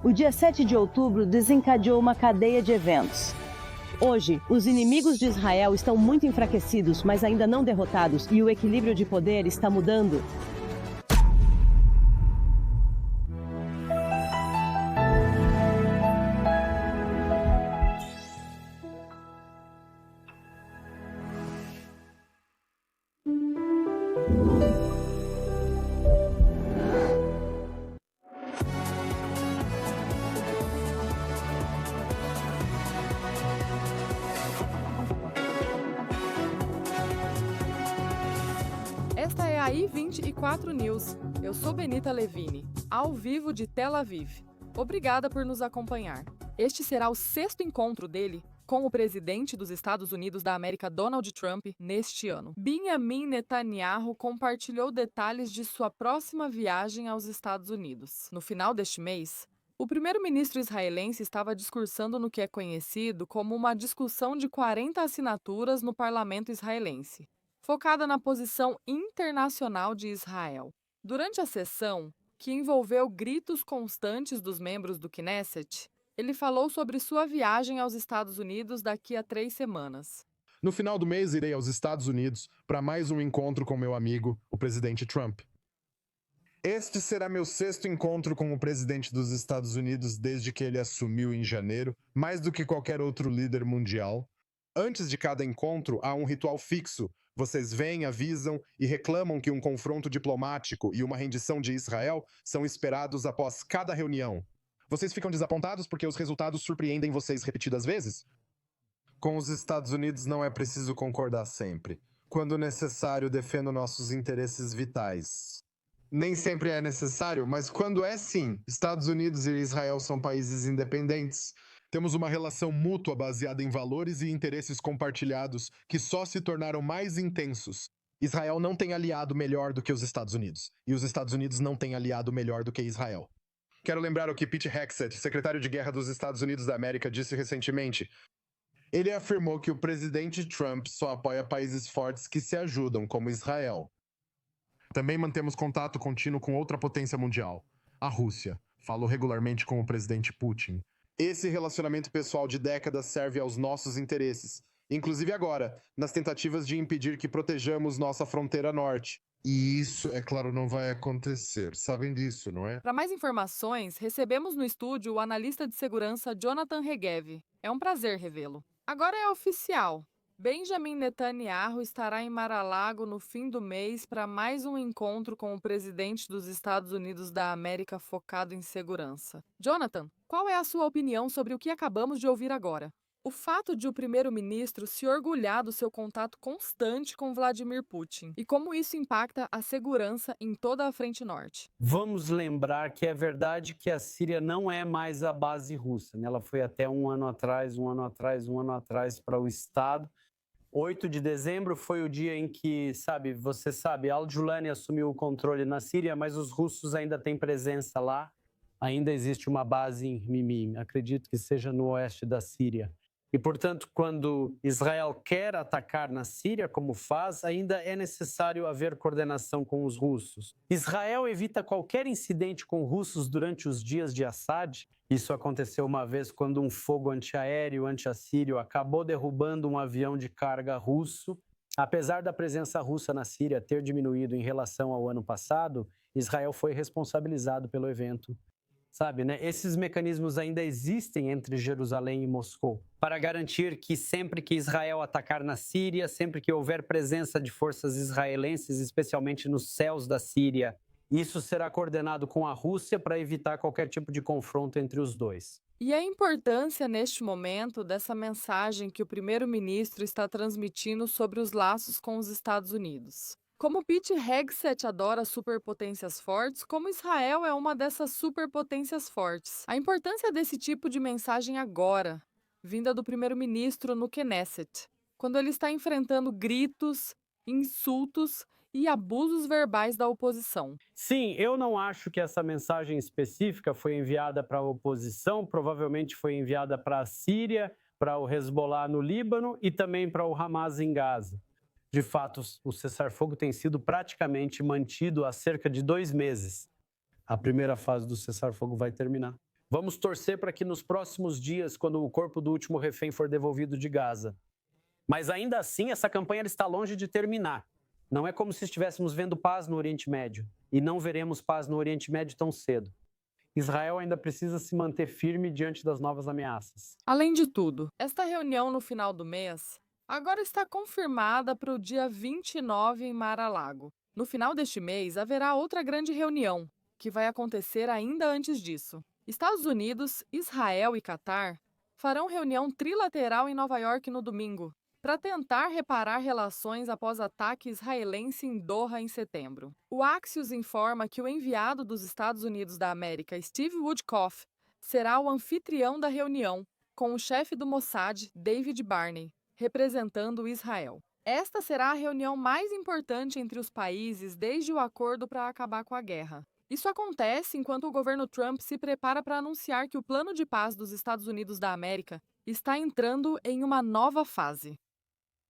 O dia 7 de outubro desencadeou uma cadeia de eventos. Hoje, os inimigos de Israel estão muito enfraquecidos, mas ainda não derrotados, e o equilíbrio de poder está mudando. Esta é a i20e4 News. Eu sou Benita Levine, ao vivo de Tel Aviv. Obrigada por nos acompanhar. Este será o 6º encontro dele com o presidente dos Estados Unidos da América, Donald Trump, neste ano. Benjamin Netanyahu compartilhou detalhes de sua próxima viagem aos Estados Unidos. No final deste mês, o primeiro-ministro israelense estava discursando no que é conhecido como uma discussão de 40 assinaturas no parlamento israelense, focada na posição internacional de Israel. Durante a sessão, que envolveu gritos constantes dos membros do Knesset, Ele falou sobre sua viagem aos Estados Unidos daqui a 3 semanas. No final do mês, irei aos Estados Unidos para mais um encontro com meu amigo, o presidente Trump. Este será meu 6º encontro com o presidente dos Estados Unidos desde que ele assumiu em janeiro, mais do que qualquer outro líder mundial. Antes de cada encontro, há um ritual fixo. Vocês vêm, avisam e reclamam que um confronto diplomático e uma rendição de Israel são esperados após cada reunião. Vocês ficam desapontados porque os resultados surpreendem vocês repetidas vezes? Com os Estados Unidos não é preciso concordar sempre. Quando necessário, defendo nossos interesses vitais. Nem sempre é necessário, mas quando é, sim. Estados Unidos e Israel são países independentes. Temos uma relação mútua baseada em valores e interesses compartilhados que só se tornaram mais intensos. Israel não tem aliado melhor do que os Estados Unidos. E os Estados Unidos não têm aliado melhor do que Israel. Quero lembrar o que Pete Hegseth, secretário de Guerra dos Estados Unidos da América, disse recentemente. Ele afirmou que o presidente Trump só apoia países fortes que se ajudam, como Israel. Também mantemos contato contínuo com outra potência mundial, a Rússia. Falo regularmente com o presidente Putin. Esse relacionamento pessoal de décadas serve aos nossos interesses, inclusive agora, nas tentativas de impedir que protejamos nossa fronteira norte. E isso, é claro, não vai acontecer. Sabem disso, não é? Para mais informações, recebemos no estúdio o analista de segurança Jonathan Regev. É um prazer revê-lo. Agora é oficial. Benjamin Netanyahu estará em Mar-a-Lago no fim do mês para mais um encontro com o presidente dos Estados Unidos da América focado em segurança. Jonathan, qual é a sua opinião sobre o que acabamos de ouvir agora? O fato de o primeiro-ministro se orgulhar do seu contato constante com Vladimir Putin e como isso impacta a segurança em toda a frente norte. Vamos lembrar que é verdade que a Síria não é mais a base russa, né? Ela foi até um ano atrás para o Estado. 8 de dezembro foi o dia em que, você sabe, Al-Julani assumiu o controle na Síria, mas os russos ainda têm presença lá. Ainda existe uma base em Mimim, acredito que seja no oeste da Síria. E, portanto, quando Israel quer atacar na Síria, como faz, ainda é necessário haver coordenação com os russos. Israel evita qualquer incidente com russos durante os dias de Assad. Isso aconteceu uma vez quando um fogo antiaéreo anti-assírio acabou derrubando um avião de carga russo. Apesar da presença russa na Síria ter diminuído em relação ao ano passado, Israel foi responsabilizado pelo evento. Esses mecanismos ainda existem entre Jerusalém e Moscou para garantir que sempre que Israel atacar na Síria, sempre que houver presença de forças israelenses, especialmente nos céus da Síria, isso será coordenado com a Rússia para evitar qualquer tipo de confronto entre os dois. E a importância neste momento dessa mensagem que o primeiro-ministro está transmitindo sobre os laços com os Estados Unidos? Como Pete Hegseth adora superpotências fortes, como Israel é uma dessas superpotências fortes. A importância desse tipo de mensagem agora, vinda do primeiro-ministro no Knesset, quando ele está enfrentando gritos, insultos e abusos verbais da oposição. Sim, eu não acho que essa mensagem específica foi enviada para a oposição, provavelmente foi enviada para a Síria, para o Hezbollah no Líbano e também para o Hamas em Gaza. De fato, o cessar-fogo tem sido praticamente mantido há cerca de 2 meses. A primeira fase do cessar-fogo vai terminar. Vamos torcer para que nos próximos dias, quando o corpo do último refém for devolvido de Gaza. Mas ainda assim, essa campanha está longe de terminar. Não é como se estivéssemos vendo paz no Oriente Médio. E não veremos paz no Oriente Médio tão cedo. Israel ainda precisa se manter firme diante das novas ameaças. Além de tudo, esta reunião no final do mês agora está confirmada para o dia 29 em Mar-a-Lago. No final deste mês, haverá outra grande reunião, que vai acontecer ainda antes disso. Estados Unidos, Israel e Catar farão reunião trilateral em Nova York no domingo, para tentar reparar relações após ataque israelense em Doha em setembro. O Axios informa que o enviado dos Estados Unidos da América, Steve Woodcock, será o anfitrião da reunião, com o chefe do Mossad, David Barney, representando Israel. Esta será a reunião mais importante entre os países desde o acordo para acabar com a guerra. Isso acontece enquanto o governo Trump se prepara para anunciar que o plano de paz dos Estados Unidos da América está entrando em uma nova fase.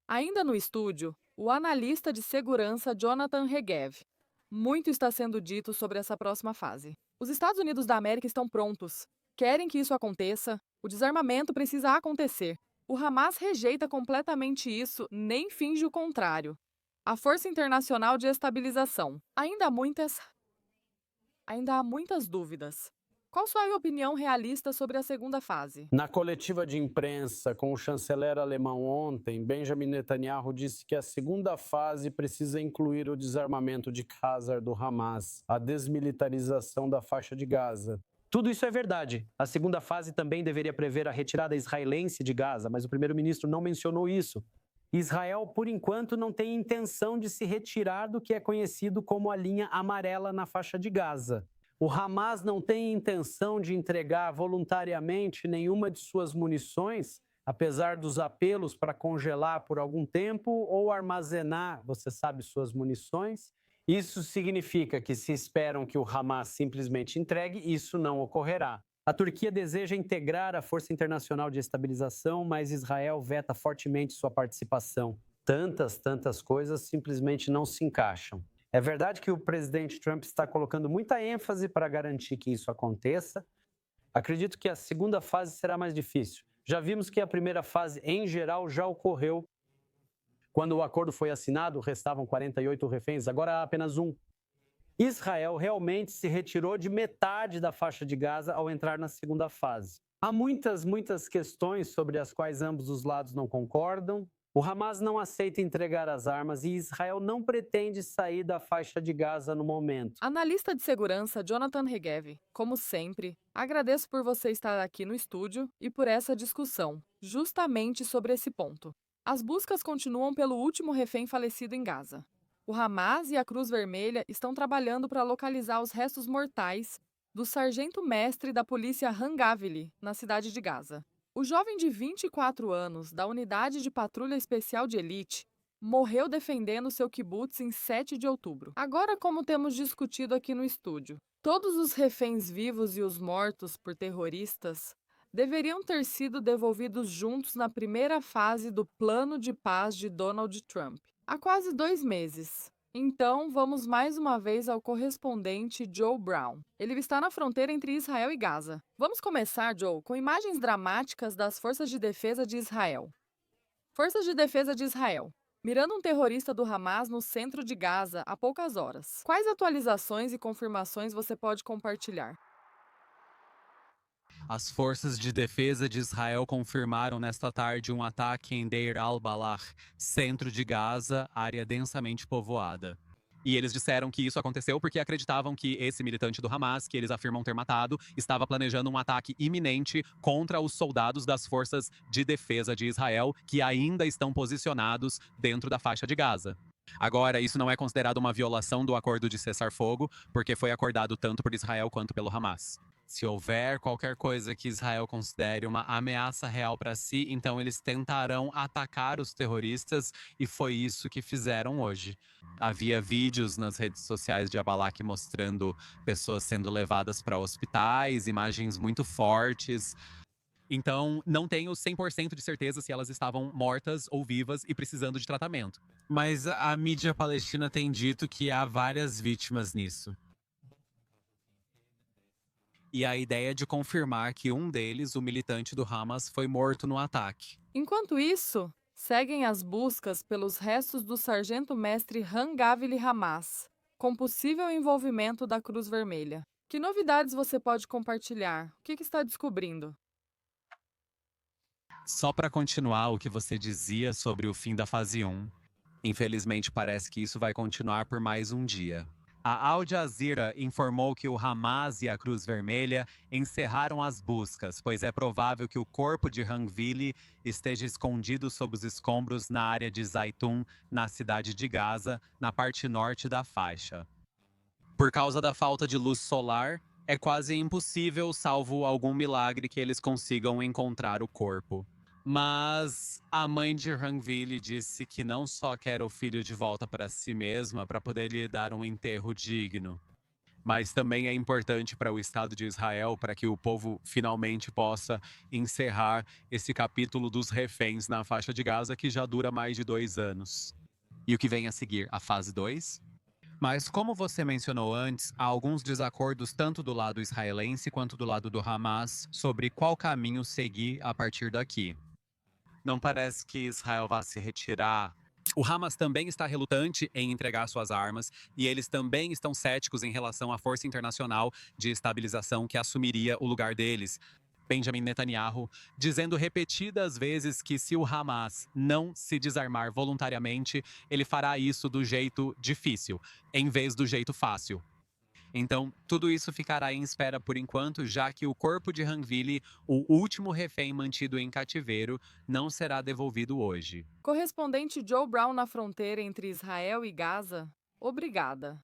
Ainda no estúdio, o analista de segurança Jonathan Regev. Muito está sendo dito sobre essa próxima fase. Os Estados Unidos da América estão prontos. querem que isso aconteça. O desarmamento precisa acontecer. O Hamas rejeita completamente isso, nem finge o contrário. A Força Internacional de Estabilização. Ainda há muitas dúvidas. Qual sua opinião realista sobre a segunda fase? Na coletiva de imprensa com o chanceler alemão ontem, Benjamin Netanyahu disse que a segunda fase precisa incluir o desarmamento de Gaza do Hamas, a desmilitarização da faixa de Gaza. Tudo isso é verdade. A segunda fase também deveria prever a retirada israelense de Gaza, mas o primeiro-ministro não mencionou isso. Israel, por enquanto, não tem intenção de se retirar do que é conhecido como a linha amarela na faixa de Gaza. O Hamas não tem intenção de entregar voluntariamente nenhuma de suas munições, apesar dos apelos para congelar por algum tempo ou armazenar, você sabe, suas munições. Isso significa que se esperam que o Hamas simplesmente entregue, isso não ocorrerá. A Turquia deseja integrar a Força Internacional de Estabilização, mas Israel veta fortemente sua participação. Tantas coisas simplesmente não se encaixam. É verdade que o presidente Trump está colocando muita ênfase para garantir que isso aconteça. Acredito que a segunda fase será mais difícil. Já vimos que a primeira fase, em geral, já ocorreu. Quando o acordo foi assinado, restavam 48 reféns, agora há apenas um. Israel realmente se retirou de metade da faixa de Gaza ao entrar na segunda fase. Há muitas questões sobre as quais ambos os lados não concordam. O Hamas não aceita entregar as armas e Israel não pretende sair da faixa de Gaza no momento. Analista de segurança Jonathan Regev, como sempre, agradeço por você estar aqui no estúdio e por essa discussão, justamente sobre esse ponto. As buscas continuam pelo último refém falecido em Gaza. O Hamas e a Cruz Vermelha estão trabalhando para localizar os restos mortais do sargento-mestre da polícia Hangavili, na cidade de Gaza. O jovem de 24 anos, da Unidade de Patrulha Especial de Elite, morreu defendendo seu kibbutz em 7 de outubro. Agora, como temos discutido aqui no estúdio, todos os reféns vivos e os mortos por terroristas deveriam ter sido devolvidos juntos na primeira fase do Plano de Paz de Donald Trump, há quase 2 meses. Então, vamos mais uma vez ao correspondente Joe Brown. Ele está na fronteira entre Israel e Gaza. Vamos começar, Joe, com imagens dramáticas das Forças de Defesa de Israel. Forças de Defesa de Israel. Mirando um terrorista do Hamas no centro de Gaza há poucas horas. Quais atualizações e confirmações você pode compartilhar? As forças de defesa de Israel confirmaram nesta tarde um ataque em Deir al-Balah, centro de Gaza, área densamente povoada. E eles disseram que isso aconteceu porque acreditavam que esse militante do Hamas, que eles afirmam ter matado, estava planejando um ataque iminente contra os soldados das forças de defesa de Israel, que ainda estão posicionados dentro da faixa de Gaza. Agora, isso não é considerado uma violação do acordo de cessar-fogo, porque foi acordado tanto por Israel quanto pelo Hamas. Se houver qualquer coisa que Israel considere uma ameaça real para si, então eles tentarão atacar os terroristas, e foi isso que fizeram hoje. Havia vídeos nas redes sociais de Abalak mostrando pessoas sendo levadas para hospitais, imagens muito fortes. Então, não tenho 100% de certeza se elas estavam mortas ou vivas e precisando de tratamento. Mas a mídia palestina tem dito que há várias vítimas nisso. E a ideia de confirmar que um deles, o militante do Hamas, foi morto no ataque. Enquanto isso, seguem as buscas pelos restos do sargento-mestre Hangavili Hamas, com possível envolvimento da Cruz Vermelha. Que novidades você pode compartilhar? O que está descobrindo? Só para continuar o que você dizia sobre o fim da fase 1, infelizmente parece que isso vai continuar por mais um dia. A Al Jazeera informou que o Hamas e a Cruz Vermelha encerraram as buscas, pois é provável que o corpo de Hangavili esteja escondido sob os escombros na área de Zaitun, na cidade de Gaza, na parte norte da faixa. Por causa da falta de luz solar, é quase impossível, salvo algum milagre, que eles consigam encontrar o corpo. Mas a mãe de Hangavili disse que não só quer o filho de volta para si mesma para poder lhe dar um enterro digno, mas também é importante para o Estado de Israel para que o povo finalmente possa encerrar esse capítulo dos reféns na faixa de Gaza, que já dura mais de 2 anos. E o que vem a seguir? A fase 2? Mas como você mencionou antes, há alguns desacordos tanto do lado israelense quanto do lado do Hamas sobre qual caminho seguir a partir daqui. Não parece que Israel vá se retirar. O Hamas também está relutante em entregar suas armas e eles também estão céticos em relação à força internacional de estabilização que assumiria o lugar deles. Benjamin Netanyahu, dizendo repetidas vezes que se o Hamas não se desarmar voluntariamente, ele fará isso do jeito difícil, em vez do jeito fácil. Então, tudo isso ficará em espera por enquanto, já que o corpo de Hanvili, o último refém mantido em cativeiro, não será devolvido hoje. Correspondente Joe Brown na fronteira entre Israel e Gaza, obrigada.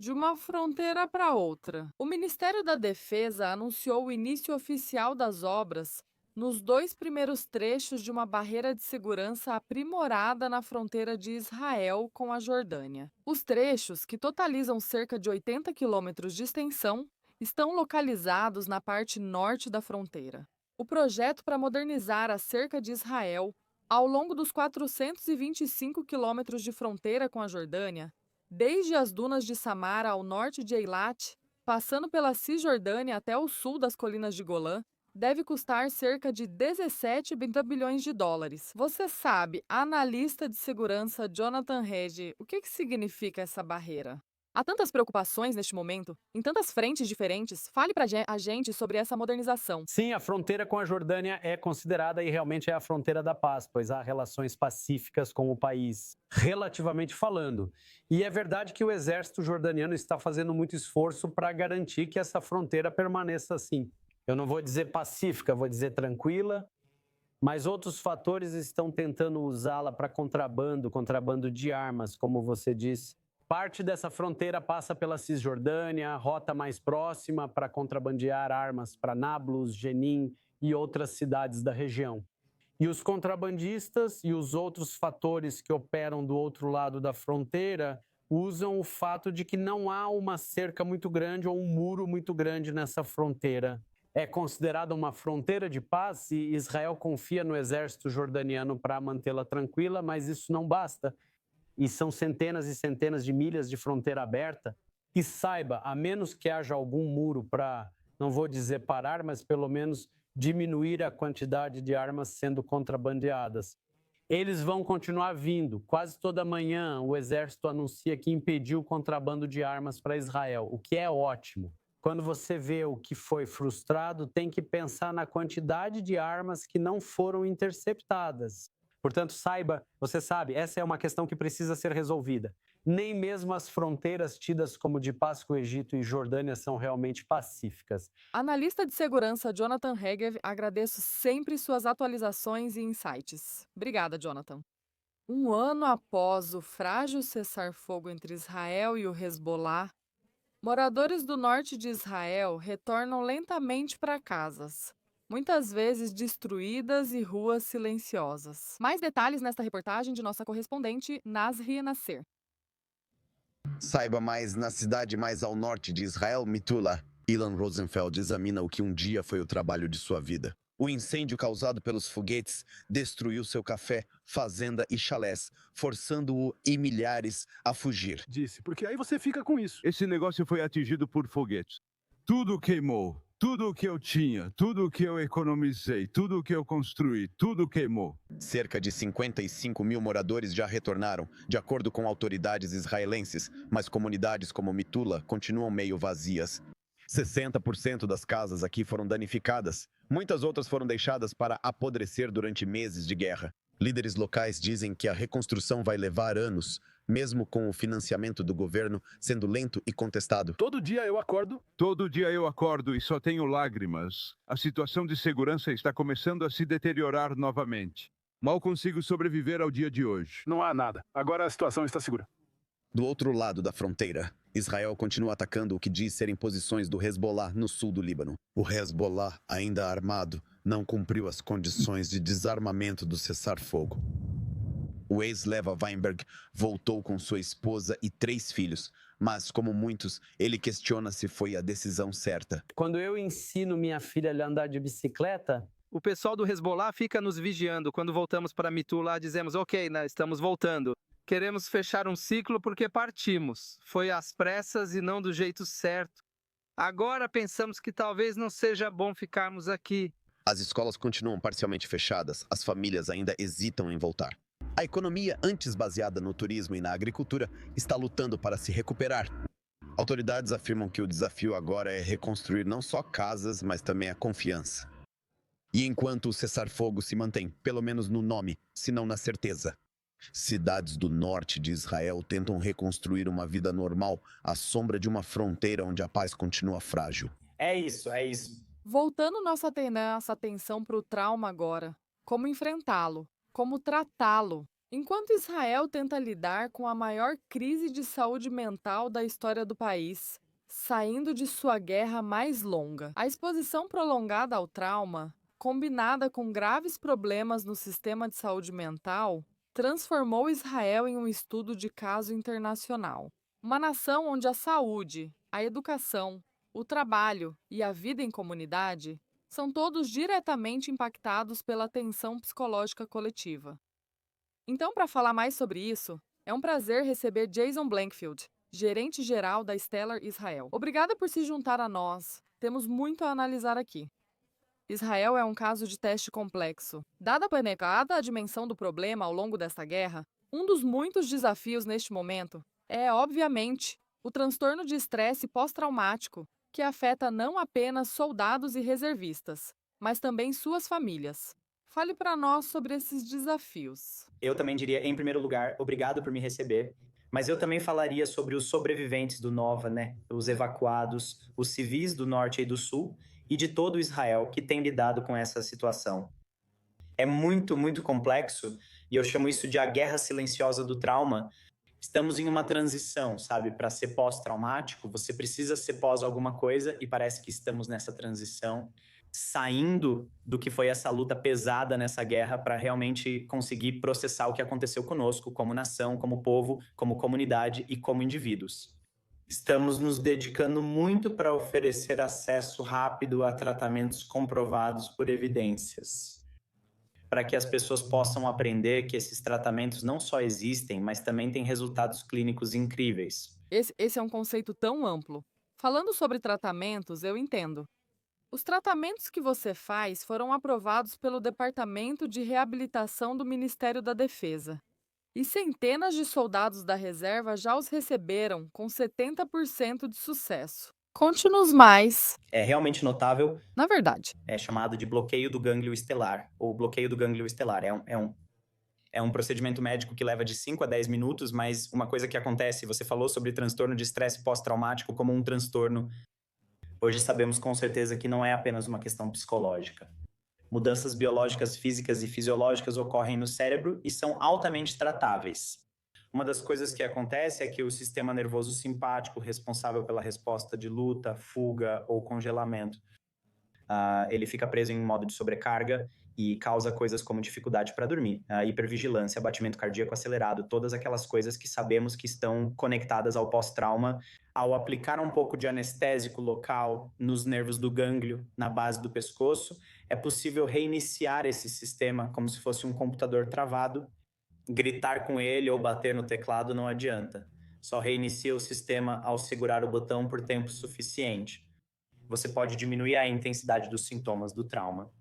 De uma fronteira para outra. O Ministério da Defesa anunciou o início oficial das obras nos 2 primeiros trechos de uma barreira de segurança aprimorada na fronteira de Israel com a Jordânia. Os trechos, que totalizam cerca de 80 quilômetros de extensão, estão localizados na parte norte da fronteira. O projeto para modernizar a cerca de Israel, ao longo dos 425 quilômetros de fronteira com a Jordânia, desde as dunas de Samara ao norte de Eilat, passando pela Cisjordânia até o sul das colinas de Golã, deve custar cerca de 17 bilhões de dólares. Você sabe, analista de segurança Jonathan Hegg, o que significa essa barreira? Há tantas preocupações neste momento, em tantas frentes diferentes. Fale para a gente sobre essa modernização. Sim, a fronteira com a Jordânia é considerada e realmente é a fronteira da paz, pois há relações pacíficas com o país, relativamente falando. E é verdade que o exército jordaniano está fazendo muito esforço para garantir que essa fronteira permaneça assim. Eu não vou dizer pacífica, vou dizer tranquila, mas outros fatores estão tentando usá-la para contrabando de armas, como você disse. Parte dessa fronteira passa pela Cisjordânia, a rota mais próxima para contrabandear armas para Nablus, Jenin e outras cidades da região. E os contrabandistas e os outros fatores que operam do outro lado da fronteira usam o fato de que não há uma cerca muito grande ou um muro muito grande nessa fronteira. É considerada uma fronteira de paz e Israel confia no exército jordaniano para mantê-la tranquila, mas isso não basta. E são centenas e centenas de milhas de fronteira aberta. E saiba, a menos que haja algum muro para, não vou dizer parar, mas pelo menos diminuir a quantidade de armas sendo contrabandeadas. Eles vão continuar vindo. Quase toda manhã o exército anuncia que impediu o contrabando de armas para Israel, o que é ótimo. Quando você vê o que foi frustrado, tem que pensar na quantidade de armas que não foram interceptadas. Portanto, saiba, você sabe, essa é uma questão que precisa ser resolvida. Nem mesmo as fronteiras tidas como de paz com o Egito e Jordânia são realmente pacíficas. Analista de segurança Jonathan Hegg, agradeço sempre suas atualizações e insights. Obrigada, Jonathan. Um ano após o frágil cessar-fogo entre Israel e o Hezbollah, moradores do norte de Israel retornam lentamente para casas, muitas vezes destruídas e ruas silenciosas. Mais detalhes nesta reportagem de nossa correspondente Nasri Nasser. Saiba mais na cidade mais ao norte de Israel, Mitula. Ilan Rosenfeld examina o que um dia foi o trabalho de sua vida. O incêndio causado pelos foguetes destruiu seu café, fazenda e chalés, forçando-o e milhares a fugir. Disse, porque aí você fica com isso. Esse negócio foi atingido por foguetes. Tudo queimou. Tudo o que eu tinha, tudo o que eu economizei, tudo o que eu construí, tudo queimou. Cerca de 55 mil moradores já retornaram, de acordo com autoridades israelenses, mas comunidades como Mitula continuam meio vazias. 60% das casas aqui foram danificadas. Muitas outras foram deixadas para apodrecer durante meses de guerra. Líderes locais dizem que a reconstrução vai levar anos, mesmo com o financiamento do governo sendo lento e contestado. Todo dia eu acordo e só tenho lágrimas. A situação de segurança está começando a se deteriorar novamente. Mal consigo sobreviver ao dia de hoje. Não há nada. Agora a situação está segura. Do outro lado da fronteira, Israel continua atacando o que diz serem posições do Hezbollah no sul do Líbano. O Hezbollah, ainda armado, não cumpriu as condições de desarmamento do cessar-fogo. O ex-Leva Weinberg voltou com sua esposa e 3 filhos, mas, como muitos, ele questiona se foi a decisão certa. Quando eu ensino minha filha a andar de bicicleta, o pessoal do Hezbollah fica nos vigiando. Quando voltamos para Mitula, dizemos, ok, estamos voltando. Queremos fechar um ciclo porque partimos. Foi às pressas e não do jeito certo. Agora pensamos que talvez não seja bom ficarmos aqui. As escolas continuam parcialmente fechadas, as famílias ainda hesitam em voltar. A economia, antes baseada no turismo e na agricultura, está lutando para se recuperar. Autoridades afirmam que o desafio agora é reconstruir não só casas, mas também a confiança. E enquanto o cessar-fogo se mantém, pelo menos no nome, se não na certeza, cidades do norte de Israel tentam reconstruir uma vida normal à sombra de uma fronteira onde a paz continua frágil. É isso, é isso. Voltando nossa atenção para o trauma agora. Como enfrentá-lo? Como tratá-lo? Enquanto Israel tenta lidar com a maior crise de saúde mental da história do país, saindo de sua guerra mais longa. A exposição prolongada ao trauma, combinada com graves problemas no sistema de saúde mental, transformou Israel em um estudo de caso internacional. Uma nação onde a saúde, a educação, o trabalho e a vida em comunidade são todos diretamente impactados pela tensão psicológica coletiva. Então, para falar mais sobre isso, é um prazer receber Jason Blankfield, gerente-geral da Stellar Israel. Obrigada por se juntar a nós. Temos muito a analisar aqui. Israel é um caso de teste complexo. Dada a dimensão do problema ao longo desta guerra, um dos muitos desafios neste momento é, obviamente, o transtorno de estresse pós-traumático, que afeta não apenas soldados e reservistas, mas também suas famílias. Fale para nós sobre esses desafios. Eu também diria, em primeiro lugar, obrigado por me receber. Mas eu também falaria sobre os sobreviventes do Nova, né? Os evacuados, os civis do norte e do sul, e de todo Israel que tem lidado com essa situação. É muito, muito complexo, e eu chamo isso de a guerra silenciosa do trauma. Estamos em uma transição, sabe? Para ser pós-traumático, você precisa ser pós alguma coisa, e parece que estamos nessa transição, saindo do que foi essa luta pesada nessa guerra para realmente conseguir processar o que aconteceu conosco, como nação, como povo, como comunidade e como indivíduos. Estamos nos dedicando muito para oferecer acesso rápido a tratamentos comprovados por evidências, para que as pessoas possam aprender que esses tratamentos não só existem, mas também têm resultados clínicos incríveis. Esse é um conceito tão amplo. Falando sobre tratamentos, eu entendo. Os tratamentos que você faz foram aprovados pelo Departamento de Reabilitação do Ministério da Defesa. E centenas de soldados da reserva já os receberam, com 70% de sucesso. Conte-nos mais. É realmente notável. Na verdade. É chamado de bloqueio do gânglio estelar, ou bloqueio do gânglio estelar. É um procedimento médico que leva de 5 a 10 minutos, mas uma coisa que acontece, você falou sobre transtorno de estresse pós-traumático como um transtorno. Hoje sabemos com certeza que não é apenas uma questão psicológica. Mudanças biológicas, físicas e fisiológicas ocorrem no cérebro e são altamente tratáveis. Uma das coisas que acontece é que o sistema nervoso simpático, responsável pela resposta de luta, fuga ou congelamento, ele fica preso em modo de sobrecarga e causa coisas como dificuldade para dormir, hipervigilância, batimento cardíaco acelerado, todas aquelas coisas que sabemos que estão conectadas ao pós-trauma. Ao aplicar um pouco de anestésico local nos nervos do gânglio, na base do pescoço, é possível reiniciar esse sistema como se fosse um computador travado. Gritar com ele ou bater no teclado não adianta. Só reinicia o sistema ao segurar o botão por tempo suficiente. Você pode diminuir a intensidade dos sintomas do trauma.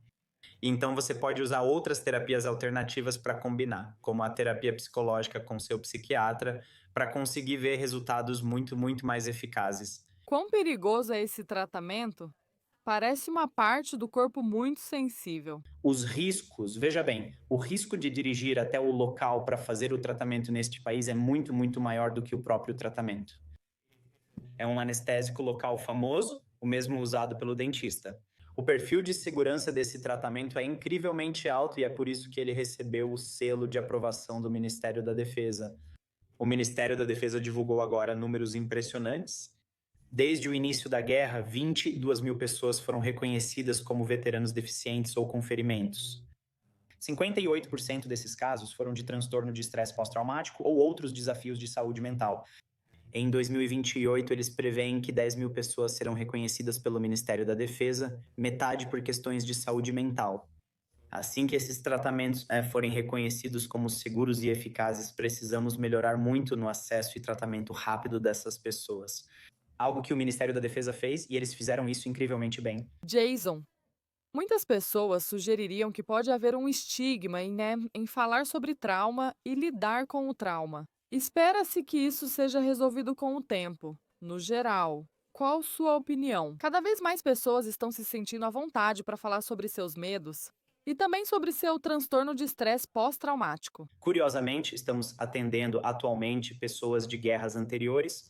Então você pode usar outras terapias alternativas para combinar, como a terapia psicológica com seu psiquiatra, para conseguir ver resultados muito, muito mais eficazes. Quão perigoso é esse tratamento? Parece uma parte do corpo muito sensível. Os riscos, veja bem, o risco de dirigir até o local para fazer o tratamento neste país é muito, muito maior do que o próprio tratamento. É um anestésico local famoso, o mesmo usado pelo dentista. O perfil de segurança desse tratamento é incrivelmente alto e é por isso que ele recebeu o selo de aprovação do Ministério da Defesa. O Ministério da Defesa divulgou agora números impressionantes. Desde o início da guerra, 22 mil pessoas foram reconhecidas como veteranos deficientes ou com ferimentos. 58% desses casos foram de transtorno de estresse pós-traumático ou outros desafios de saúde mental. Em 2028, eles preveem que 10 mil pessoas serão reconhecidas pelo Ministério da Defesa, metade por questões de saúde mental. Assim que esses tratamentos forem reconhecidos como seguros e eficazes, precisamos melhorar muito no acesso e tratamento rápido dessas pessoas. Algo que o Ministério da Defesa fez e eles fizeram isso incrivelmente bem. Jason, muitas pessoas sugeririam que pode haver um estigma em falar sobre trauma e lidar com o trauma. Espera-se que isso seja resolvido com o tempo. No geral, qual sua opinião? Cada vez mais pessoas estão se sentindo à vontade para falar sobre seus medos e também sobre seu transtorno de estresse pós-traumático. Curiosamente, estamos atendendo atualmente pessoas de guerras anteriores.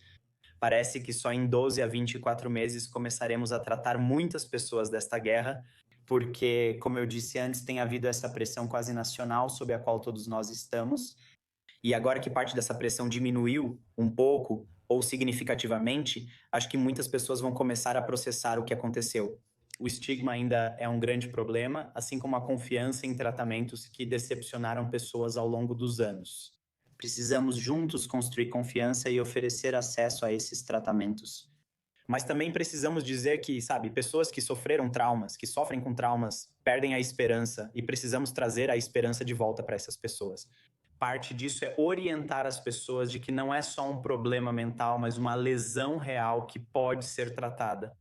Parece que só em 12 a 24 meses começaremos a tratar muitas pessoas desta guerra, porque, como eu disse antes, tem havido essa pressão quase nacional sobre a qual todos nós estamos. E agora que parte dessa pressão diminuiu um pouco, ou significativamente, acho que muitas pessoas vão começar a processar o que aconteceu. O estigma ainda é um grande problema, assim como a confiança em tratamentos que decepcionaram pessoas ao longo dos anos. Precisamos juntos construir confiança e oferecer acesso a esses tratamentos. Mas também precisamos dizer que, pessoas que sofreram traumas, que sofrem com traumas, perdem a esperança e precisamos trazer a esperança de volta para essas pessoas. Parte disso é orientar as pessoas de que não é só um problema mental, mas uma lesão real que pode ser tratada.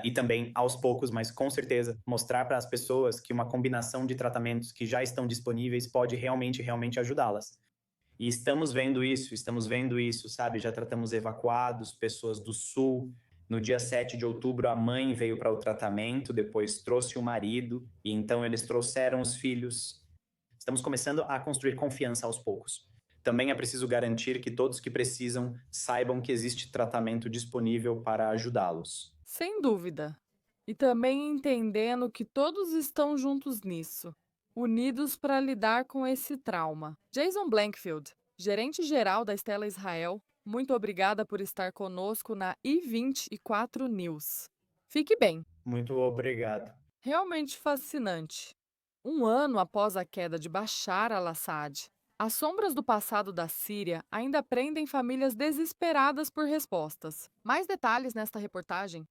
E também, aos poucos, mas com certeza, mostrar para as pessoas que uma combinação de tratamentos que já estão disponíveis pode realmente ajudá-las. E estamos vendo isso, Já tratamos evacuados, pessoas do Sul. No dia 7 de outubro, a mãe veio para o tratamento, depois trouxe o marido, e então eles trouxeram os filhos. Estamos começando a construir confiança aos poucos. Também é preciso garantir que todos que precisam saibam que existe tratamento disponível para ajudá-los. Sem dúvida. E também entendendo que todos estão juntos nisso, unidos para lidar com esse trauma. Jason Blankfield, gerente-geral da Stella Israel, muito obrigada por estar conosco na I24 News. Fique bem. Muito obrigado. Realmente fascinante. Um ano após a queda de Bashar al-Assad, as sombras do passado da Síria ainda prendem famílias desesperadas por respostas. Mais detalhes nesta reportagem.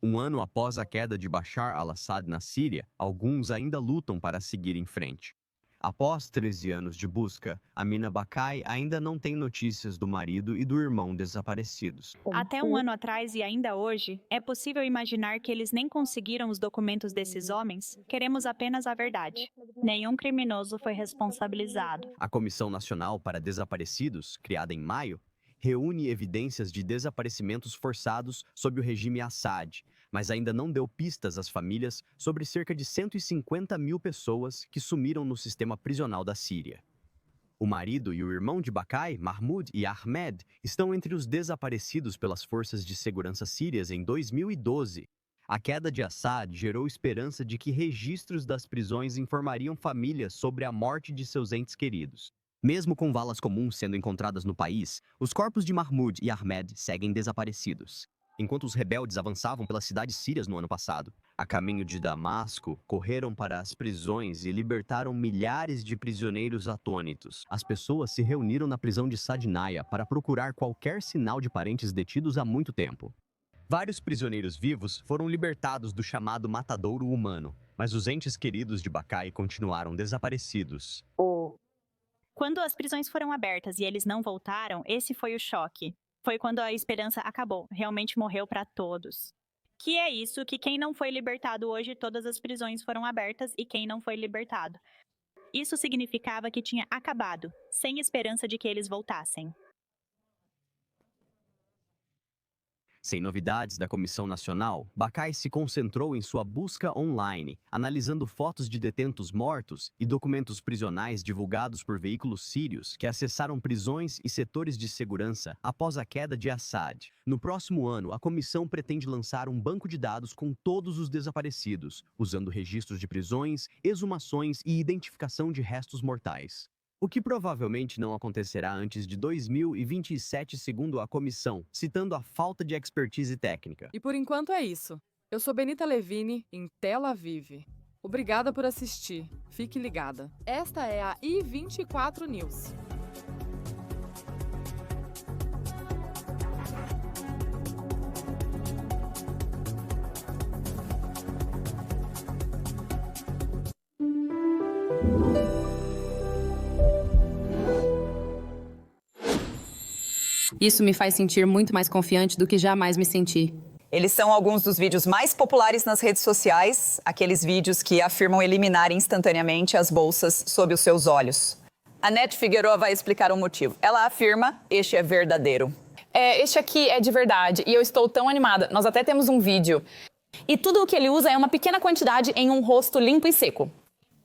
Um ano após a queda de Bashar al-Assad na Síria, alguns ainda lutam para seguir em frente. Após 13 anos de busca, Amina Bakai ainda não tem notícias do marido e do irmão desaparecidos. Até um ano atrás e ainda hoje, é possível imaginar que eles nem conseguiram os documentos desses homens? Queremos apenas a verdade. Nenhum criminoso foi responsabilizado. A Comissão Nacional para Desaparecidos, criada em maio, reúne evidências de desaparecimentos forçados sob o regime Assad, mas ainda não deu pistas às famílias sobre cerca de 150 mil pessoas que sumiram no sistema prisional da Síria. O marido e o irmão de Bakai, Mahmoud e Ahmed, estão entre os desaparecidos pelas forças de segurança sírias em 2012. A queda de Assad gerou esperança de que registros das prisões informariam famílias sobre a morte de seus entes queridos. Mesmo com valas comuns sendo encontradas no país, os corpos de Mahmoud e Ahmed seguem desaparecidos. Enquanto os rebeldes avançavam pelas cidades sírias no ano passado, a caminho de Damasco, correram para as prisões e libertaram milhares de prisioneiros atônitos. As pessoas se reuniram na prisão de Sadnaya para procurar qualquer sinal de parentes detidos há muito tempo. Vários prisioneiros vivos foram libertados do chamado matadouro humano, mas os entes queridos de Bakai continuaram desaparecidos. Quando as prisões foram abertas e eles não voltaram, esse foi o choque. Foi quando a esperança acabou, realmente morreu para todos. Que é isso, que quem não foi libertado hoje, todas as prisões foram abertas e quem não foi libertado. Isso significava que tinha acabado, sem esperança de que eles voltassem. Sem novidades da Comissão Nacional, Bakai se concentrou em sua busca online, analisando fotos de detentos mortos e documentos prisionais divulgados por veículos sírios que acessaram prisões e setores de segurança após a queda de Assad. No próximo ano, a comissão pretende lançar um banco de dados com todos os desaparecidos, usando registros de prisões, exumações e identificação de restos mortais. O que provavelmente não acontecerá antes de 2027, segundo a comissão, citando a falta de expertise técnica. E por enquanto é isso. Eu sou Benita Levine, em Tel Aviv. Obrigada por assistir. Fique ligada. Esta é a I24 News. Isso me faz sentir muito mais confiante do que jamais me senti. Eles são alguns dos vídeos mais populares nas redes sociais, aqueles vídeos que afirmam eliminar instantaneamente as bolsas sob os seus olhos. A Nete Figueroa vai explicar o motivo. Ela afirma: este é verdadeiro. Este aqui é de verdade e eu estou tão animada. Nós até temos um vídeo. E tudo o que ele usa é uma pequena quantidade em um rosto limpo e seco.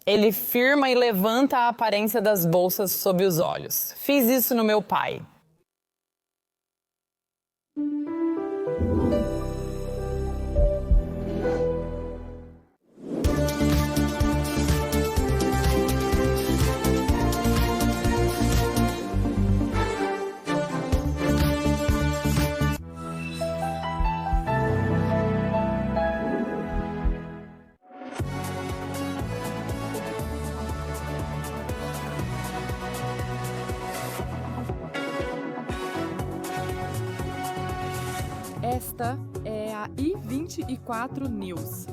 Ele firma e levanta a aparência das bolsas sob os olhos. Fiz isso no meu pai. Esta é a I24 News.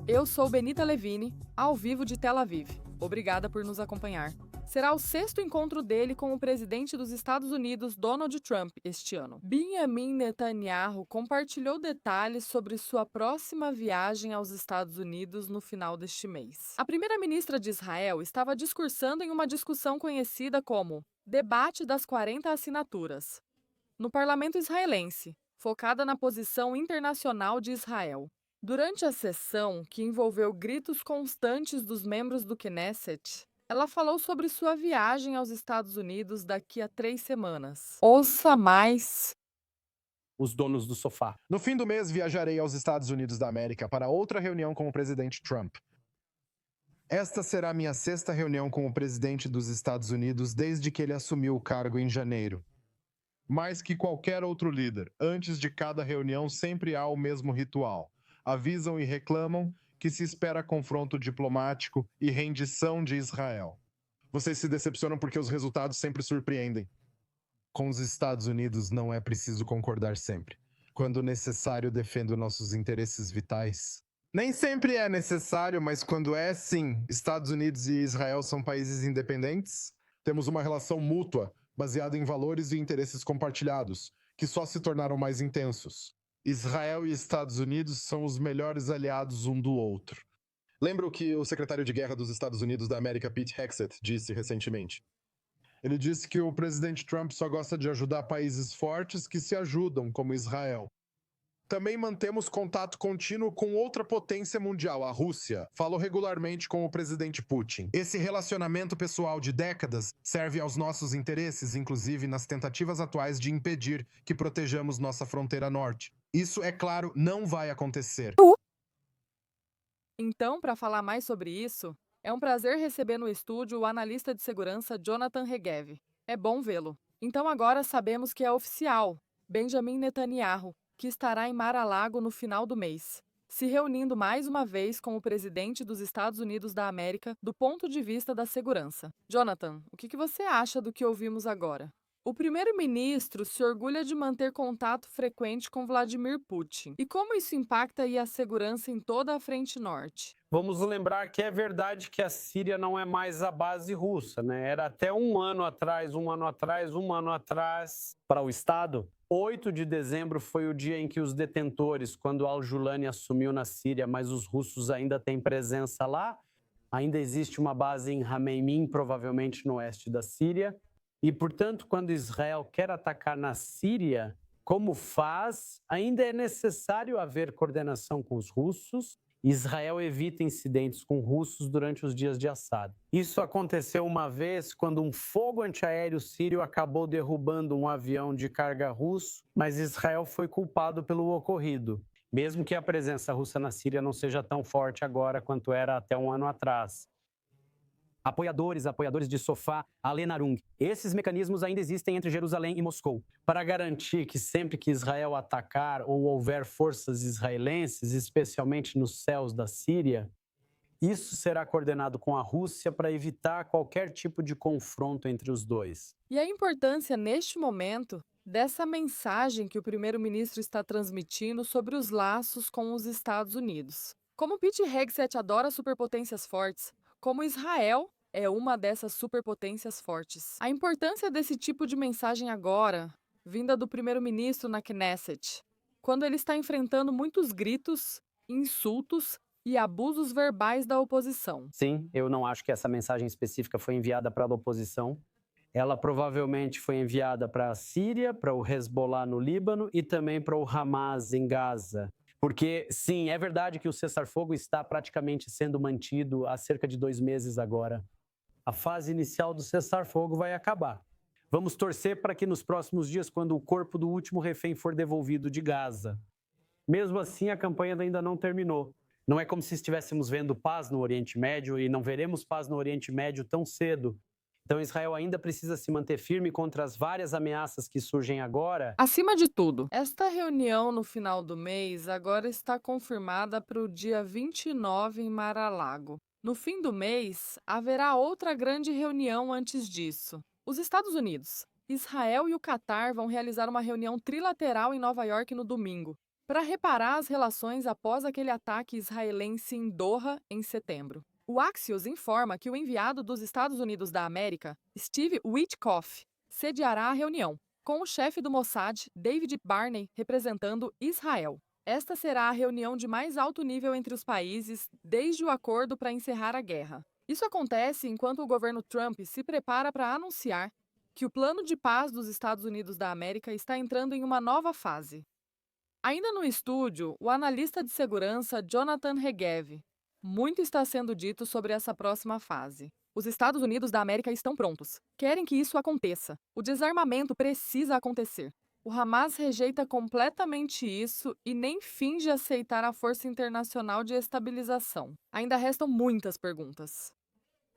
Eu sou Benita Levine, ao vivo de Tel Aviv. Obrigada por nos acompanhar. Será o 6º encontro dele com o presidente dos Estados Unidos, Donald Trump, este ano. Benjamin Netanyahu compartilhou detalhes sobre sua próxima viagem aos Estados Unidos no final deste mês. A primeira-ministra de Israel estava discursando em uma discussão conhecida como Debate das 40 Assinaturas, no parlamento israelense, focada na posição internacional de Israel. Durante a sessão, que envolveu gritos constantes dos membros do Knesset, ela falou sobre sua viagem aos Estados Unidos daqui a 3 semanas. Ouça mais. Os donos do sofá. No fim do mês, viajarei aos Estados Unidos da América para outra reunião com o presidente Trump. Esta será minha 6ª reunião com o presidente dos Estados Unidos desde que ele assumiu o cargo em janeiro. Mais que qualquer outro líder, antes de cada reunião sempre há o mesmo ritual. Avisam e reclamam que se espera confronto diplomático e rendição de Israel. Vocês se decepcionam porque os resultados sempre surpreendem. Com os Estados Unidos não é preciso concordar sempre. Quando necessário, defendo nossos interesses vitais. Nem sempre é necessário, mas quando é, sim. Estados Unidos e Israel são países independentes. Temos uma relação mútua, baseada em valores e interesses compartilhados, que só se tornaram mais intensos. Israel e Estados Unidos são os melhores aliados um do outro. Lembra o que o secretário de Guerra dos Estados Unidos da América, Pete Hegseth, disse recentemente? Ele disse que o presidente Trump só gosta de ajudar países fortes que se ajudam, como Israel. Também mantemos contato contínuo com outra potência mundial, a Rússia. Falo regularmente com o presidente Putin. Esse relacionamento pessoal de décadas serve aos nossos interesses, inclusive nas tentativas atuais de impedir que protejamos nossa fronteira norte. Isso, é claro, não vai acontecer. Então, para falar mais sobre isso, é um prazer receber no estúdio o analista de segurança Jonathan Regev. É bom vê-lo. Então agora sabemos que é oficial. Benjamin Netanyahu, que estará em Mar-a-Lago no final do mês, se reunindo mais uma vez com o presidente dos Estados Unidos da América do ponto de vista da segurança. Jonathan, o que você acha do que ouvimos agora? O primeiro-ministro se orgulha de manter contato frequente com Vladimir Putin. E como isso impacta aí a segurança em toda a frente norte? Vamos lembrar que é verdade que a Síria não é mais a base russa, né? Era até um ano atrás, para o Estado. 8 de dezembro foi o dia em que os detentores, quando Al-Julani assumiu na Síria, mas os russos ainda têm presença lá. Ainda existe uma base em Hameimin, provavelmente no oeste da Síria. E, portanto, quando Israel quer atacar na Síria, como faz, ainda é necessário haver coordenação com os russos. Israel evita incidentes com russos durante os dias de Assad. Isso aconteceu uma vez quando um fogo antiaéreo sírio acabou derrubando um avião de carga russo, mas Israel foi culpado pelo ocorrido, mesmo que a presença russa na Síria não seja tão forte agora quanto era até um ano atrás. Apoiadores de sofá, Alenarung. Esses mecanismos ainda existem entre Jerusalém e Moscou, para garantir que sempre que Israel atacar ou houver forças israelenses, especialmente nos céus da Síria, isso será coordenado com a Rússia para evitar qualquer tipo de confronto entre os dois. E a importância, neste momento, dessa mensagem que o primeiro-ministro está transmitindo sobre os laços com os Estados Unidos. Como Pete Hegseth adora superpotências fortes, como Israel é uma dessas superpotências fortes. A importância desse tipo de mensagem agora, vinda do primeiro-ministro na Knesset, quando ele está enfrentando muitos gritos, insultos e abusos verbais da oposição. Sim, eu não acho que essa mensagem específica foi enviada para a oposição. Ela provavelmente foi enviada para a Síria, para o Hezbollah no Líbano e também para o Hamas em Gaza. Porque, sim, é verdade que o cessar-fogo está praticamente sendo mantido há cerca de 2 meses agora. A fase inicial do cessar-fogo vai acabar. Vamos torcer para que nos próximos dias, quando o corpo do último refém for devolvido de Gaza. Mesmo assim, a campanha ainda não terminou. Não é como se estivéssemos vendo paz no Oriente Médio e não veremos paz no Oriente Médio tão cedo. Então, Israel ainda precisa se manter firme contra as várias ameaças que surgem agora. Acima de tudo, esta reunião no final do mês agora está confirmada para o dia 29 em Mar-a-Lago. No fim do mês, haverá outra grande reunião antes disso. Os Estados Unidos, Israel e o Catar vão realizar uma reunião trilateral em Nova York no domingo, para reparar as relações após aquele ataque israelense em Doha em setembro. O Axios informa que o enviado dos Estados Unidos da América, Steve Witkoff, sediará a reunião, com o chefe do Mossad, David Barney, representando Israel. Esta será a reunião de mais alto nível entre os países desde o acordo para encerrar a guerra. Isso acontece enquanto o governo Trump se prepara para anunciar que o plano de paz dos Estados Unidos da América está entrando em uma nova fase. Ainda no estúdio, o analista de segurança Jonathan Regev. Muito está sendo dito sobre essa próxima fase. Os Estados Unidos da América estão prontos. Querem que isso aconteça. O desarmamento precisa acontecer. O Hamas rejeita completamente isso e nem finge aceitar a Força Internacional de Estabilização. Ainda restam muitas perguntas.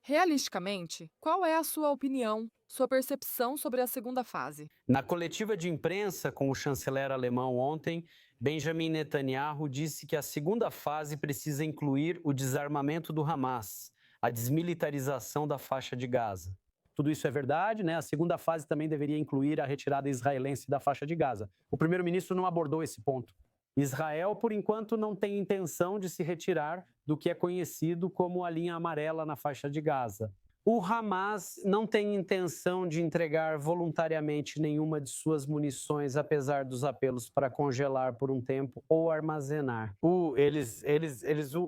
Realisticamente, qual é a sua opinião, sua percepção sobre a segunda fase? Na coletiva de imprensa com o chanceler alemão ontem, Benjamin Netanyahu disse que a segunda fase precisa incluir o desarmamento do Hamas, a desmilitarização da faixa de Gaza. Tudo isso é verdade, né? A segunda fase também deveria incluir a retirada israelense da faixa de Gaza. O primeiro-ministro não abordou esse ponto. Israel, por enquanto, não tem intenção de se retirar do que é conhecido como a linha amarela na faixa de Gaza. O Hamas não tem intenção de entregar voluntariamente nenhuma de suas munições, apesar dos apelos para congelar por um tempo ou armazenar.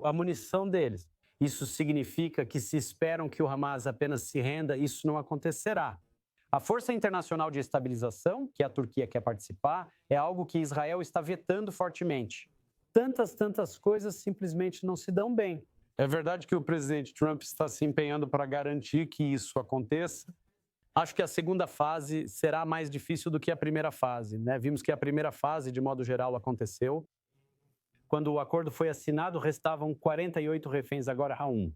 A munição deles. Isso significa que se esperam que o Hamas apenas se renda, isso não acontecerá. A Força Internacional de Estabilização, que a Turquia quer participar, é algo que Israel está vetando fortemente. Tantas coisas simplesmente não se dão bem. É verdade que o presidente Trump está se empenhando para garantir que isso aconteça. Acho que a segunda fase será mais difícil do que a primeira fase, né? Vimos que a primeira fase, de modo geral, aconteceu. Quando o acordo foi assinado, restavam 48 reféns, agora há 1.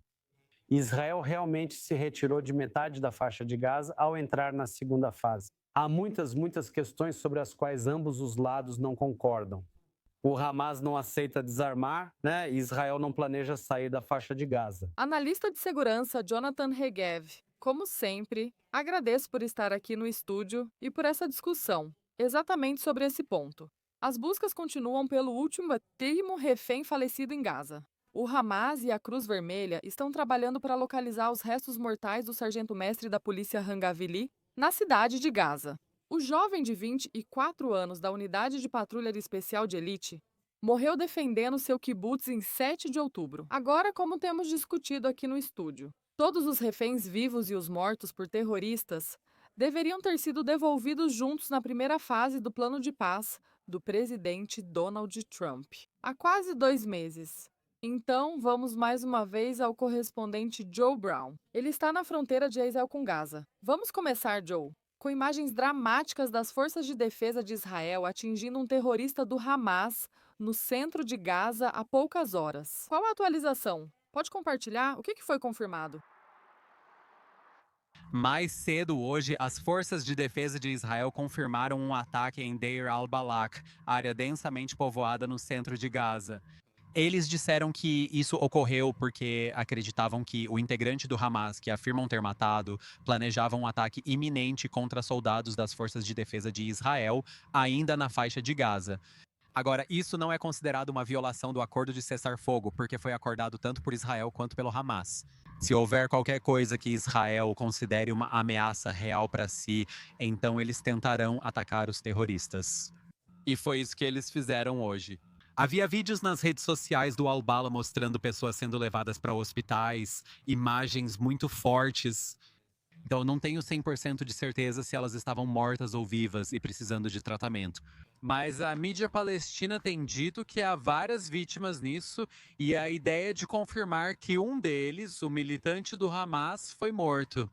Israel realmente se retirou de metade da faixa de Gaza ao entrar na segunda fase. Há muitas questões sobre as quais ambos os lados não concordam. O Hamas não aceita desarmar, né? E Israel não planeja sair da faixa de Gaza. Analista de segurança Jonathan Regev, como sempre, agradeço por estar aqui no estúdio e por essa discussão, exatamente sobre esse ponto. As buscas continuam pelo último refém falecido em Gaza. O Hamas e a Cruz Vermelha estão trabalhando para localizar os restos mortais do sargento-mestre da polícia Hangavili na cidade de Gaza. O jovem de 24 anos da Unidade de Patrulha Especial de Elite morreu defendendo seu kibbutz em 7 de outubro. Agora, como temos discutido aqui no estúdio, todos os reféns vivos e os mortos por terroristas deveriam ter sido devolvidos juntos na primeira fase do plano de paz do presidente Donald Trump, há quase 2 meses. Então, vamos mais uma vez ao correspondente Joe Brown. Ele está na fronteira de Israel com Gaza. Vamos começar, Joe, com imagens dramáticas das forças de defesa de Israel atingindo um terrorista do Hamas no centro de Gaza há poucas horas. Qual a atualização? Pode compartilhar? O que foi confirmado? Mais cedo hoje, as forças de defesa de Israel confirmaram um ataque em Deir al-Balak, área densamente povoada no centro de Gaza. Eles disseram que isso ocorreu porque acreditavam que o integrante do Hamas, que afirmam ter matado, planejava um ataque iminente contra soldados das forças de defesa de Israel, ainda na faixa de Gaza. Agora, isso não é considerado uma violação do acordo de cessar-fogo, porque foi acordado tanto por Israel quanto pelo Hamas. Se houver qualquer coisa que Israel considere uma ameaça real para si, então eles tentarão atacar os terroristas. E foi isso que eles fizeram hoje. Havia vídeos nas redes sociais do Al-Bala mostrando pessoas sendo levadas para hospitais, imagens muito fortes. Então, eu não tenho 100% de certeza se elas estavam mortas ou vivas e precisando de tratamento. Mas a mídia palestina tem dito que há várias vítimas nisso e a ideia de confirmar que um deles, o militante do Hamas, foi morto.